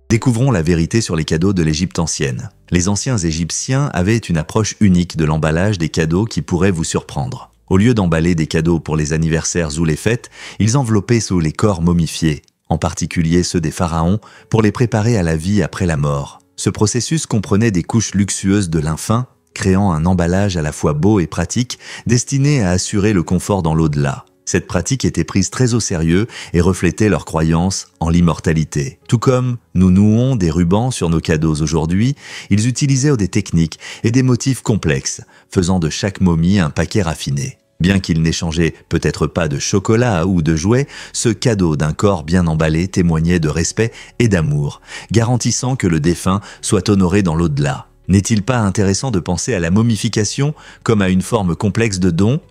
Découvrons la vérité sur les cadeaux de l'Égypte ancienne. Les anciens Égyptiens avaient une approche unique de l'emballage des cadeaux qui pourrait vous surprendre. Au lieu d'emballer des cadeaux pour les anniversaires ou les fêtes, ils enveloppaient sous les corps momifiés. en particulier ceux des pharaons, pour les préparer à la vie après la mort. Ce processus comprenait des couches luxueuses de lin fin, créant un emballage à la fois beau et pratique, destiné à assurer le confort dans l'au-delà. Cette pratique était prise très au sérieux et reflétait leur croyance en l'immortalité. Tout comme nous nouons des rubans sur nos cadeaux aujourd'hui, ils utilisaient des techniques et des motifs complexes, faisant de chaque momie un paquet raffiné. Bien qu'ils n'échangeaient peut-être pas de chocolat ou de jouets, ce cadeau d'un corps bien emballé témoignait de respect et d'amour, garantissant que le défunt soit honoré dans l'au-delà. N'est-il pas intéressant de penser à la momification comme à une forme complexe de don ?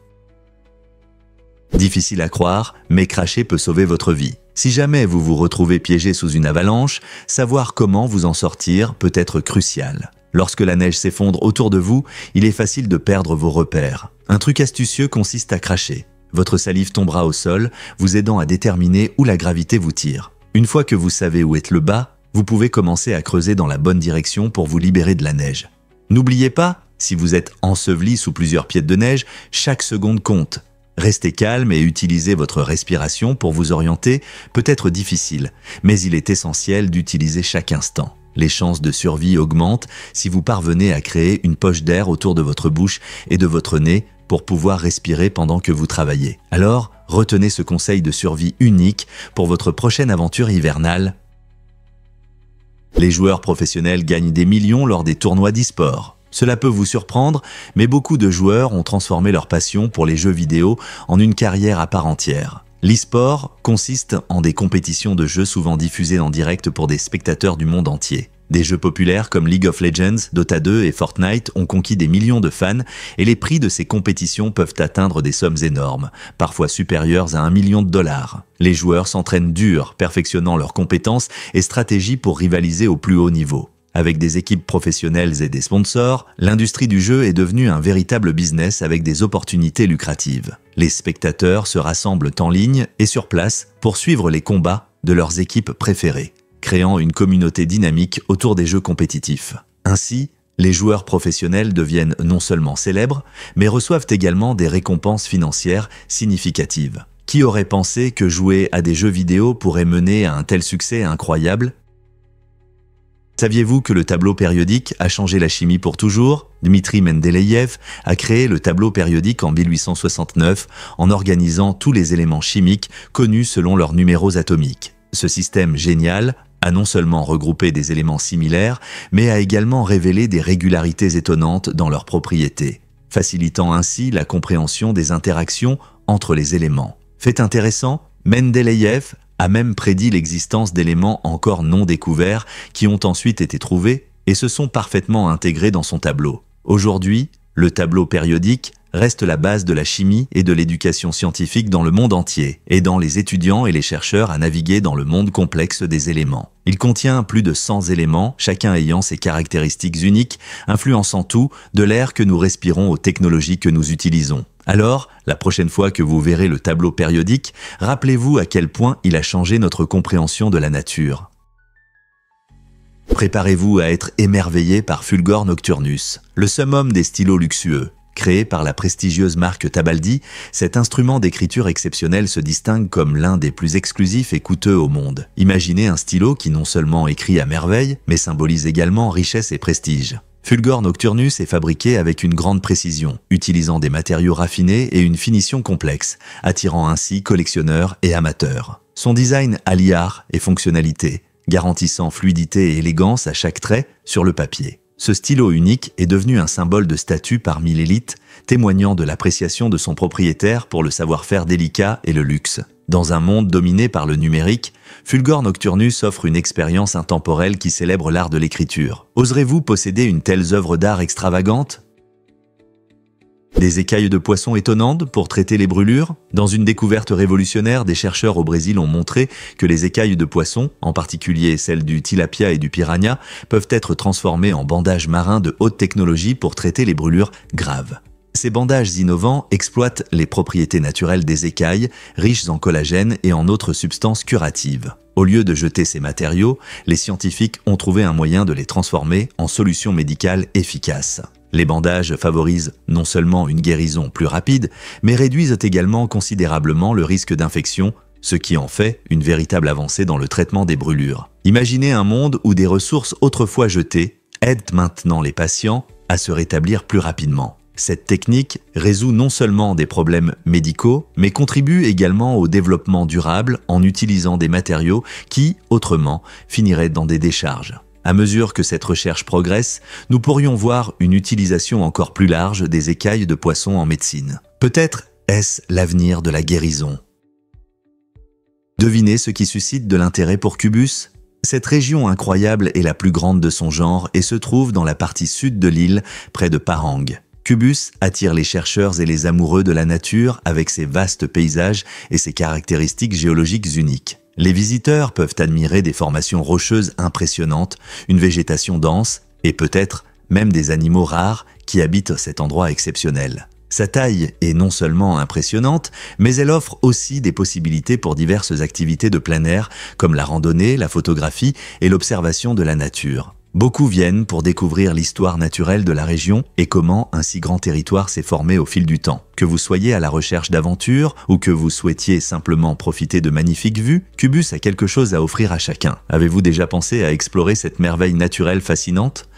Difficile à croire, mais cracher peut sauver votre vie. Si jamais vous vous retrouvez piégé sous une avalanche, savoir comment vous en sortir peut être crucial. Lorsque la neige s'effondre autour de vous, il est facile de perdre vos repères. Un truc astucieux consiste à cracher. Votre salive tombera au sol, vous aidant à déterminer où la gravité vous tire. Une fois que vous savez où est le bas, vous pouvez commencer à creuser dans la bonne direction pour vous libérer de la neige. N'oubliez pas, si vous êtes enseveli sous plusieurs pieds de neige, chaque seconde compte. Restez calme et utilisez votre respiration pour vous orienter, peut être difficile, mais il est essentiel d'utiliser chaque instant. Les chances de survie augmentent si vous parvenez à créer une poche d'air autour de votre bouche et de votre nez pour pouvoir respirer pendant que vous travaillez. Alors, retenez ce conseil de survie unique pour votre prochaine aventure hivernale. Les joueurs professionnels gagnent des millions lors des tournois d'e-sport. Cela peut vous surprendre, mais beaucoup de joueurs ont transformé leur passion pour les jeux vidéo en une carrière à part entière. L'e-sport consiste en des compétitions de jeux souvent diffusées en direct pour des spectateurs du monde entier. Des jeux populaires comme League of Legends, Dota 2 et Fortnite ont conquis des millions de fans et les prix de ces compétitions peuvent atteindre des sommes énormes, parfois supérieures à $1 million. Les joueurs s'entraînent dur, perfectionnant leurs compétences et stratégies pour rivaliser au plus haut niveau. Avec des équipes professionnelles et des sponsors, l'industrie du jeu est devenue un véritable business avec des opportunités lucratives. Les spectateurs se rassemblent en ligne et sur place pour suivre les combats de leurs équipes préférées, créant une communauté dynamique autour des jeux compétitifs. Ainsi, les joueurs professionnels deviennent non seulement célèbres, mais reçoivent également des récompenses financières significatives. Qui aurait pensé que jouer à des jeux vidéo pourrait mener à un tel succès incroyable ? Saviez-vous que le tableau périodique a changé la chimie pour toujours ? Dmitri Mendeleïev a créé le tableau périodique en 1869 en organisant tous les éléments chimiques connus selon leurs numéros atomiques. Ce système génial a non seulement regroupé des éléments similaires, mais a également révélé des régularités étonnantes dans leurs propriétés, facilitant ainsi la compréhension des interactions entre les éléments. Fait intéressant, Mendeleïev a même prédit l'existence d'éléments encore non découverts qui ont ensuite été trouvés et se sont parfaitement intégrés dans son tableau. Aujourd'hui, le tableau périodique reste la base de la chimie et de l'éducation scientifique dans le monde entier, aidant les étudiants et les chercheurs à naviguer dans le monde complexe des éléments. Il contient plus de 100 éléments, chacun ayant ses caractéristiques uniques, influençant tout, de l'air que nous respirons aux technologies que nous utilisons. Alors, la prochaine fois que vous verrez le tableau périodique, rappelez-vous à quel point il a changé notre compréhension de la nature. Préparez-vous à être émerveillé par Fulgor Nocturnus, le summum des stylos luxueux. Créé par la prestigieuse marque Tabaldi, cet instrument d'écriture exceptionnel se distingue comme l'un des plus exclusifs et coûteux au monde. Imaginez un stylo qui non seulement écrit à merveille, mais symbolise également richesse et prestige. Fulgor Nocturnus est fabriqué avec une grande précision, utilisant des matériaux raffinés et une finition complexe, attirant ainsi collectionneurs et amateurs. Son design allie art et fonctionnalité, garantissant fluidité et élégance à chaque trait sur le papier. Ce stylo unique est devenu un symbole de statut parmi l'élite, témoignant de l'appréciation de son propriétaire pour le savoir-faire délicat et le luxe. Dans un monde dominé par le numérique, Fulgor Nocturnus offre une expérience intemporelle qui célèbre l'art de l'écriture. Oserez-vous posséder une telle œuvre d'art extravagante ? Des écailles de poisson étonnantes pour traiter les brûlures ? Dans une découverte révolutionnaire, des chercheurs au Brésil ont montré que les écailles de poisson, en particulier celles du tilapia et du piranha, peuvent être transformées en bandages marins de haute technologie pour traiter les brûlures graves. Ces bandages innovants exploitent les propriétés naturelles des écailles, riches en collagène et en autres substances curatives. Au lieu de jeter ces matériaux, les scientifiques ont trouvé un moyen de les transformer en solutions médicales efficaces. Les bandages favorisent non seulement une guérison plus rapide, mais réduisent également considérablement le risque d'infection ce qui en fait une véritable avancée dans le traitement des brûlures. Imaginez un monde où des ressources autrefois jetées aident maintenant les patients à se rétablir plus rapidement. Cette technique résout non seulement des problèmes médicaux, mais contribue également au développement durable en utilisant des matériaux qui, autrement, finiraient dans des décharges. À mesure que cette recherche progresse, nous pourrions voir une utilisation encore plus large des écailles de poissons en médecine. Peut-être est-ce l'avenir de la guérison? Devinez ce qui suscite de l'intérêt pour Cubus? Cette région incroyable est la plus grande de son genre et se trouve dans la partie sud de l'île, près de Pahang. Cubus attire les chercheurs et les amoureux de la nature avec ses vastes paysages et ses caractéristiques géologiques uniques. Les visiteurs peuvent admirer des formations rocheuses impressionnantes, une végétation dense et peut-être même des animaux rares qui habitent cet endroit exceptionnel. Sa taille est non seulement impressionnante, mais elle offre aussi des possibilités pour diverses activités de plein air comme la randonnée, la photographie et l'observation de la nature. Beaucoup viennent pour découvrir l'histoire naturelle de la région et comment un si grand territoire s'est formé au fil du temps. Que vous soyez à la recherche d'aventures ou que vous souhaitiez simplement profiter de magnifiques vues, Cubus a quelque chose à offrir à chacun. Avez-vous déjà pensé à explorer cette merveille naturelle fascinante?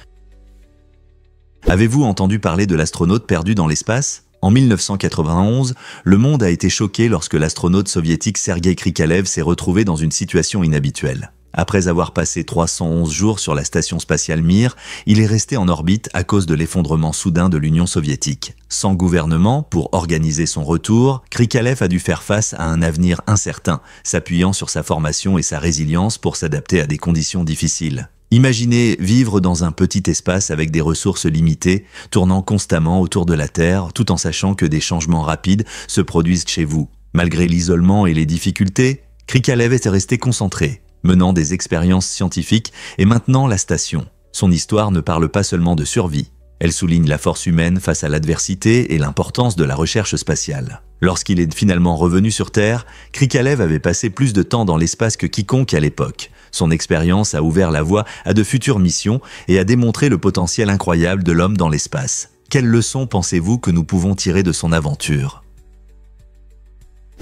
Avez-vous entendu parler de l'astronaute perdu dans l'espace? En 1991, le monde a été choqué lorsque l'astronaute soviétique Sergueï Krikalev s'est retrouvé dans une situation inhabituelle. Après avoir passé 311 jours sur la station spatiale Mir, il est resté en orbite à cause de l'effondrement soudain de l'Union soviétique. Sans gouvernement pour organiser son retour, Krikalev a dû faire face à un avenir incertain, s'appuyant sur sa formation et sa résilience pour s'adapter à des conditions difficiles. Imaginez vivre dans un petit espace avec des ressources limitées, tournant constamment autour de la Terre, tout en sachant que des changements rapides se produisent chez vous. Malgré l'isolement et les difficultés, Krikalev est resté concentré, menant des expériences scientifiques et maintenant la station. Son histoire ne parle pas seulement de survie. Elle souligne la force humaine face à l'adversité et l'importance de la recherche spatiale. Lorsqu'il est finalement revenu sur Terre, Krikalev avait passé plus de temps dans l'espace que quiconque à l'époque. Son expérience a ouvert la voie à de futures missions et a démontré le potentiel incroyable de l'homme dans l'espace. Quelles leçons pensez-vous que nous pouvons tirer de son aventure ?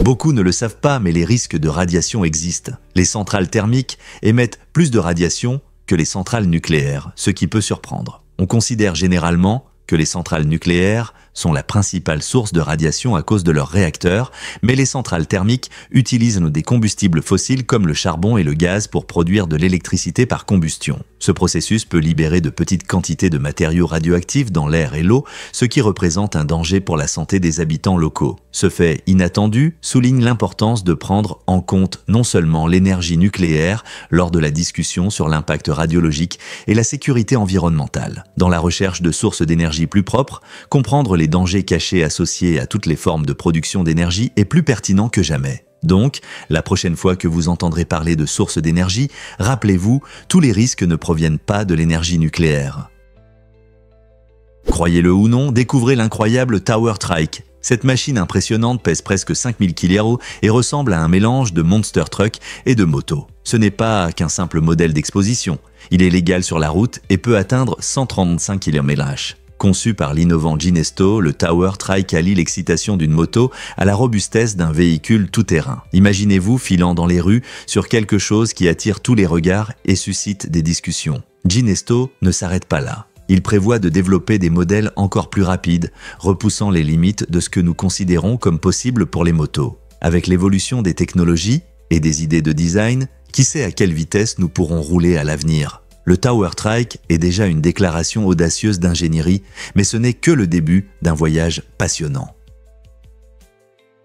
Beaucoup ne le savent pas, mais les risques de radiation existent. Les centrales thermiques émettent plus de radiation que les centrales nucléaires, ce qui peut surprendre. On considère généralement que les centrales nucléaires sont la principale source de radiation à cause de leurs réacteurs, mais les centrales thermiques utilisent des combustibles fossiles comme le charbon et le gaz pour produire de l'électricité par combustion. Ce processus peut libérer de petites quantités de matériaux radioactifs dans l'air et l'eau, ce qui représente un danger pour la santé des habitants locaux. Ce fait inattendu souligne l'importance de prendre en compte non seulement l'énergie nucléaire lors de la discussion sur l'impact radiologique et la sécurité environnementale. Dans la recherche de sources d'énergie plus propres, comprendre les dangers cachés associés à toutes les formes de production d'énergie est plus pertinent que jamais. Donc, la prochaine fois que vous entendrez parler de sources d'énergie, rappelez-vous, tous les risques ne proviennent pas de l'énergie nucléaire. Croyez-le ou non, découvrez l'incroyable Tower Trike. Cette machine impressionnante pèse presque 5000 kg et ressemble à un mélange de monster truck et de moto. Ce n'est pas qu'un simple modèle d'exposition. Il est légal sur la route et peut atteindre 135 km/h. Conçu par l'innovant Ginesto, le Tower Trike allie l'excitation d'une moto à la robustesse d'un véhicule tout-terrain. Imaginez-vous filant dans les rues sur quelque chose qui attire tous les regards et suscite des discussions. Ginesto ne s'arrête pas là. Il prévoit de développer des modèles encore plus rapides, repoussant les limites de ce que nous considérons comme possible pour les motos. Avec l'évolution des technologies et des idées de design, qui sait à quelle vitesse nous pourrons rouler à l'avenir ? Le Tower Trike est déjà une déclaration audacieuse d'ingénierie, mais ce n'est que le début d'un voyage passionnant.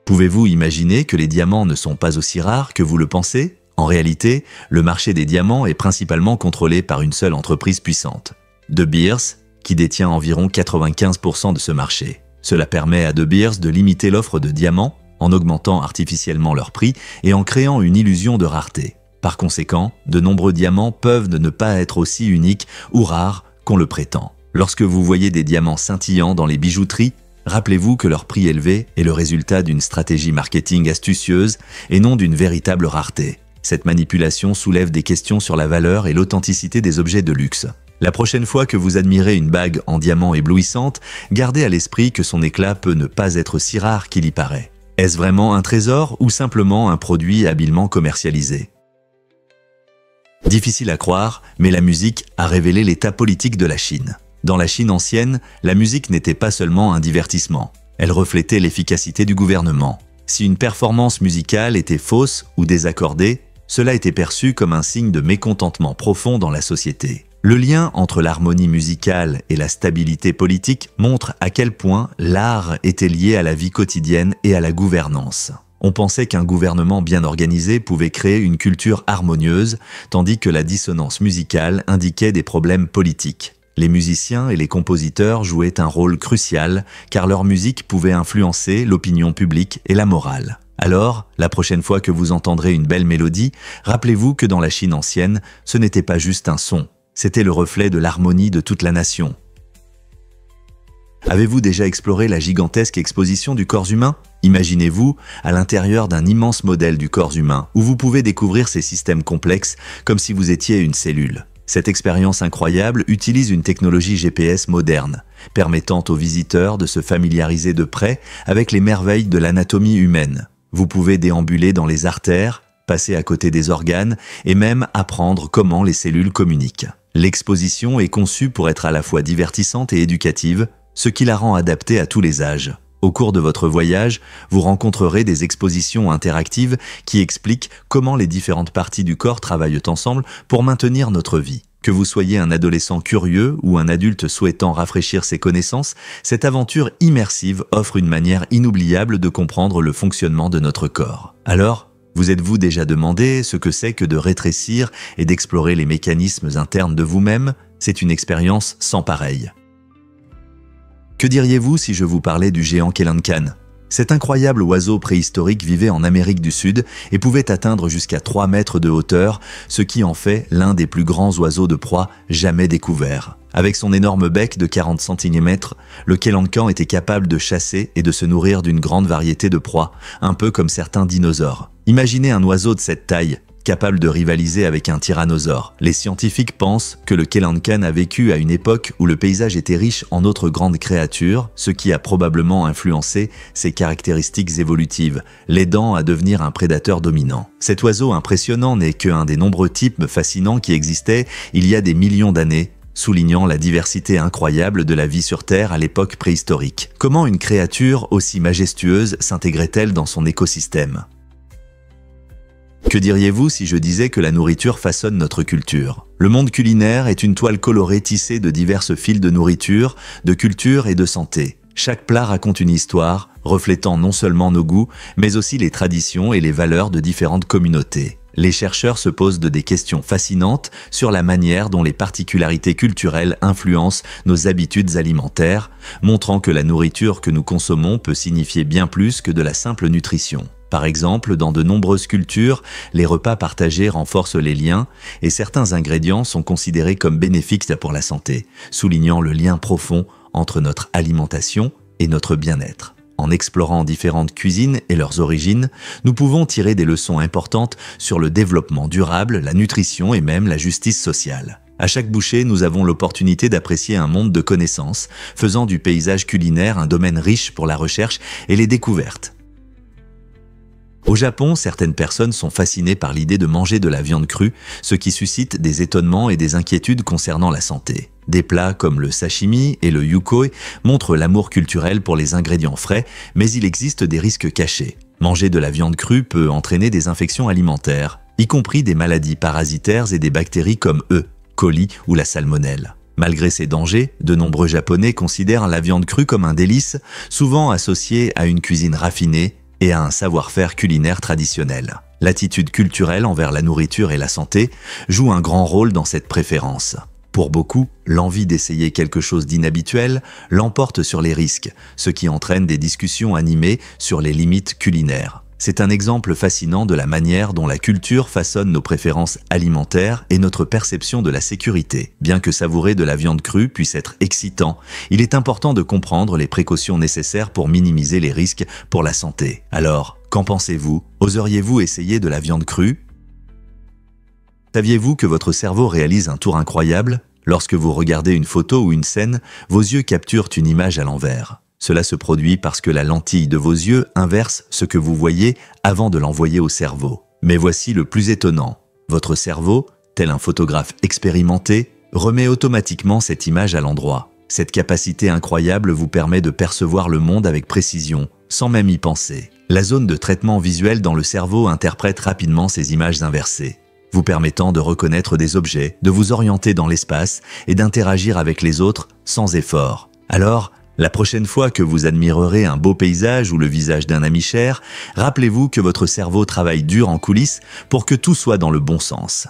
Pouvez-vous imaginer que les diamants ne sont pas aussi rares que vous le pensez ? En réalité, le marché des diamants est principalement contrôlé par une seule entreprise puissante, De Beers, qui détient environ 95% de ce marché. Cela permet à De Beers de limiter l'offre de diamants en augmentant artificiellement leur prix et en créant une illusion de rareté. Par conséquent, de nombreux diamants peuvent ne pas être aussi uniques ou rares qu'on le prétend. Lorsque vous voyez des diamants scintillants dans les bijouteries, rappelez-vous que leur prix élevé est le résultat d'une stratégie marketing astucieuse et non d'une véritable rareté. Cette manipulation soulève des questions sur la valeur et l'authenticité des objets de luxe. La prochaine fois que vous admirez une bague en diamant éblouissante, gardez à l'esprit que son éclat peut ne pas être si rare qu'il y paraît. Est-ce vraiment un trésor ou simplement un produit habilement commercialisé? Difficile à croire, mais la musique a révélé l'état politique de la Chine. Dans la Chine ancienne, la musique n'était pas seulement un divertissement. Elle reflétait l'efficacité du gouvernement. Si une performance musicale était fausse ou désaccordée, cela était perçu comme un signe de mécontentement profond dans la société. Le lien entre l'harmonie musicale et la stabilité politique montre à quel point l'art était lié à la vie quotidienne et à la gouvernance. On pensait qu'un gouvernement bien organisé pouvait créer une culture harmonieuse, tandis que la dissonance musicale indiquait des problèmes politiques. Les musiciens et les compositeurs jouaient un rôle crucial, car leur musique pouvait influencer l'opinion publique et la morale. Alors, la prochaine fois que vous entendrez une belle mélodie, rappelez-vous que dans la Chine ancienne, ce n'était pas juste un son, c'était le reflet de l'harmonie de toute la nation. Avez-vous déjà exploré la gigantesque exposition du corps humain? Imaginez-vous à l'intérieur d'un immense modèle du corps humain, où vous pouvez découvrir ces systèmes complexes comme si vous étiez une cellule. Cette expérience incroyable utilise une technologie GPS moderne, permettant aux visiteurs de se familiariser de près avec les merveilles de l'anatomie humaine. Vous pouvez déambuler dans les artères, passer à côté des organes et même apprendre comment les cellules communiquent. L'exposition est conçue pour être à la fois divertissante et éducative, ce qui la rend adaptée à tous les âges. Au cours de votre voyage, vous rencontrerez des expositions interactives qui expliquent comment les différentes parties du corps travaillent ensemble pour maintenir notre vie. Que vous soyez un adolescent curieux ou un adulte souhaitant rafraîchir ses connaissances, cette aventure immersive offre une manière inoubliable de comprendre le fonctionnement de notre corps. Alors, vous êtes-vous déjà demandé ce que c'est que de rétrécir et d'explorer les mécanismes internes de vous-même? C'est une expérience sans pareille. Que diriez-vous si je vous parlais du géant Kelankan? Cet incroyable oiseau préhistorique vivait en Amérique du Sud et pouvait atteindre jusqu'à 3 mètres de hauteur, ce qui en fait l'un des plus grands oiseaux de proie jamais découverts. Avec son énorme bec de 40 cm, le Kelankan était capable de chasser et de se nourrir d'une grande variété de proies, un peu comme certains dinosaures. Imaginez un oiseau de cette taille, capable de rivaliser avec un tyrannosaure. Les scientifiques pensent que le Kelankan a vécu à une époque où le paysage était riche en autres grandes créatures, ce qui a probablement influencé ses caractéristiques évolutives, l'aidant à devenir un prédateur dominant. Cet oiseau impressionnant n'est qu'un des nombreux types fascinants qui existaient il y a des millions d'années, soulignant la diversité incroyable de la vie sur Terre à l'époque préhistorique. Comment une créature aussi majestueuse s'intégrait-elle dans son écosystème ? Que diriez-vous si je disais que la nourriture façonne notre culture? Le monde culinaire est une toile colorée tissée de diverses fils de nourriture, de culture et de santé. Chaque plat raconte une histoire, reflétant non seulement nos goûts, mais aussi les traditions et les valeurs de différentes communautés. Les chercheurs se posent des questions fascinantes sur la manière dont les particularités culturelles influencent nos habitudes alimentaires, montrant que la nourriture que nous consommons peut signifier bien plus que de la simple nutrition. Par exemple, dans de nombreuses cultures, les repas partagés renforcent les liens et certains ingrédients sont considérés comme bénéfiques pour la santé, soulignant le lien profond entre notre alimentation et notre bien-être. En explorant différentes cuisines et leurs origines, nous pouvons tirer des leçons importantes sur le développement durable, la nutrition et même la justice sociale. À chaque bouchée, nous avons l'opportunité d'apprécier un monde de connaissances, faisant du paysage culinaire un domaine riche pour la recherche et les découvertes. Au Japon, certaines personnes sont fascinées par l'idée de manger de la viande crue, ce qui suscite des étonnements et des inquiétudes concernant la santé. Des plats comme le sashimi et le yukoi montrent l'amour culturel pour les ingrédients frais, mais il existe des risques cachés. Manger de la viande crue peut entraîner des infections alimentaires, y compris des maladies parasitaires et des bactéries comme E. coli ou la salmonelle. Malgré ces dangers, de nombreux Japonais considèrent la viande crue comme un délice, souvent associé à une cuisine raffinée et à un savoir-faire culinaire traditionnel. L'attitude culturelle envers la nourriture et la santé joue un grand rôle dans cette préférence. Pour beaucoup, l'envie d'essayer quelque chose d'inhabituel l'emporte sur les risques, ce qui entraîne des discussions animées sur les limites culinaires. C'est un exemple fascinant de la manière dont la culture façonne nos préférences alimentaires et notre perception de la sécurité. Bien que savourer de la viande crue puisse être excitant, il est important de comprendre les précautions nécessaires pour minimiser les risques pour la santé. Alors, qu'en pensez-vous? Oseriez-vous essayer de la viande crue? Saviez-vous que votre cerveau réalise un tour incroyable? Lorsque vous regardez une photo ou une scène, vos yeux capturent une image à l'envers. Cela se produit parce que la lentille de vos yeux inverse ce que vous voyez avant de l'envoyer au cerveau. Mais voici le plus étonnant. Votre cerveau, tel un photographe expérimenté, remet automatiquement cette image à l'endroit. Cette capacité incroyable vous permet de percevoir le monde avec précision, sans même y penser. La zone de traitement visuel dans le cerveau interprète rapidement ces images inversées, vous permettant de reconnaître des objets, de vous orienter dans l'espace et d'interagir avec les autres sans effort. Alors, la prochaine fois que vous admirerez un beau paysage ou le visage d'un ami cher, rappelez-vous que votre cerveau travaille dur en coulisses pour que tout soit dans le bon sens.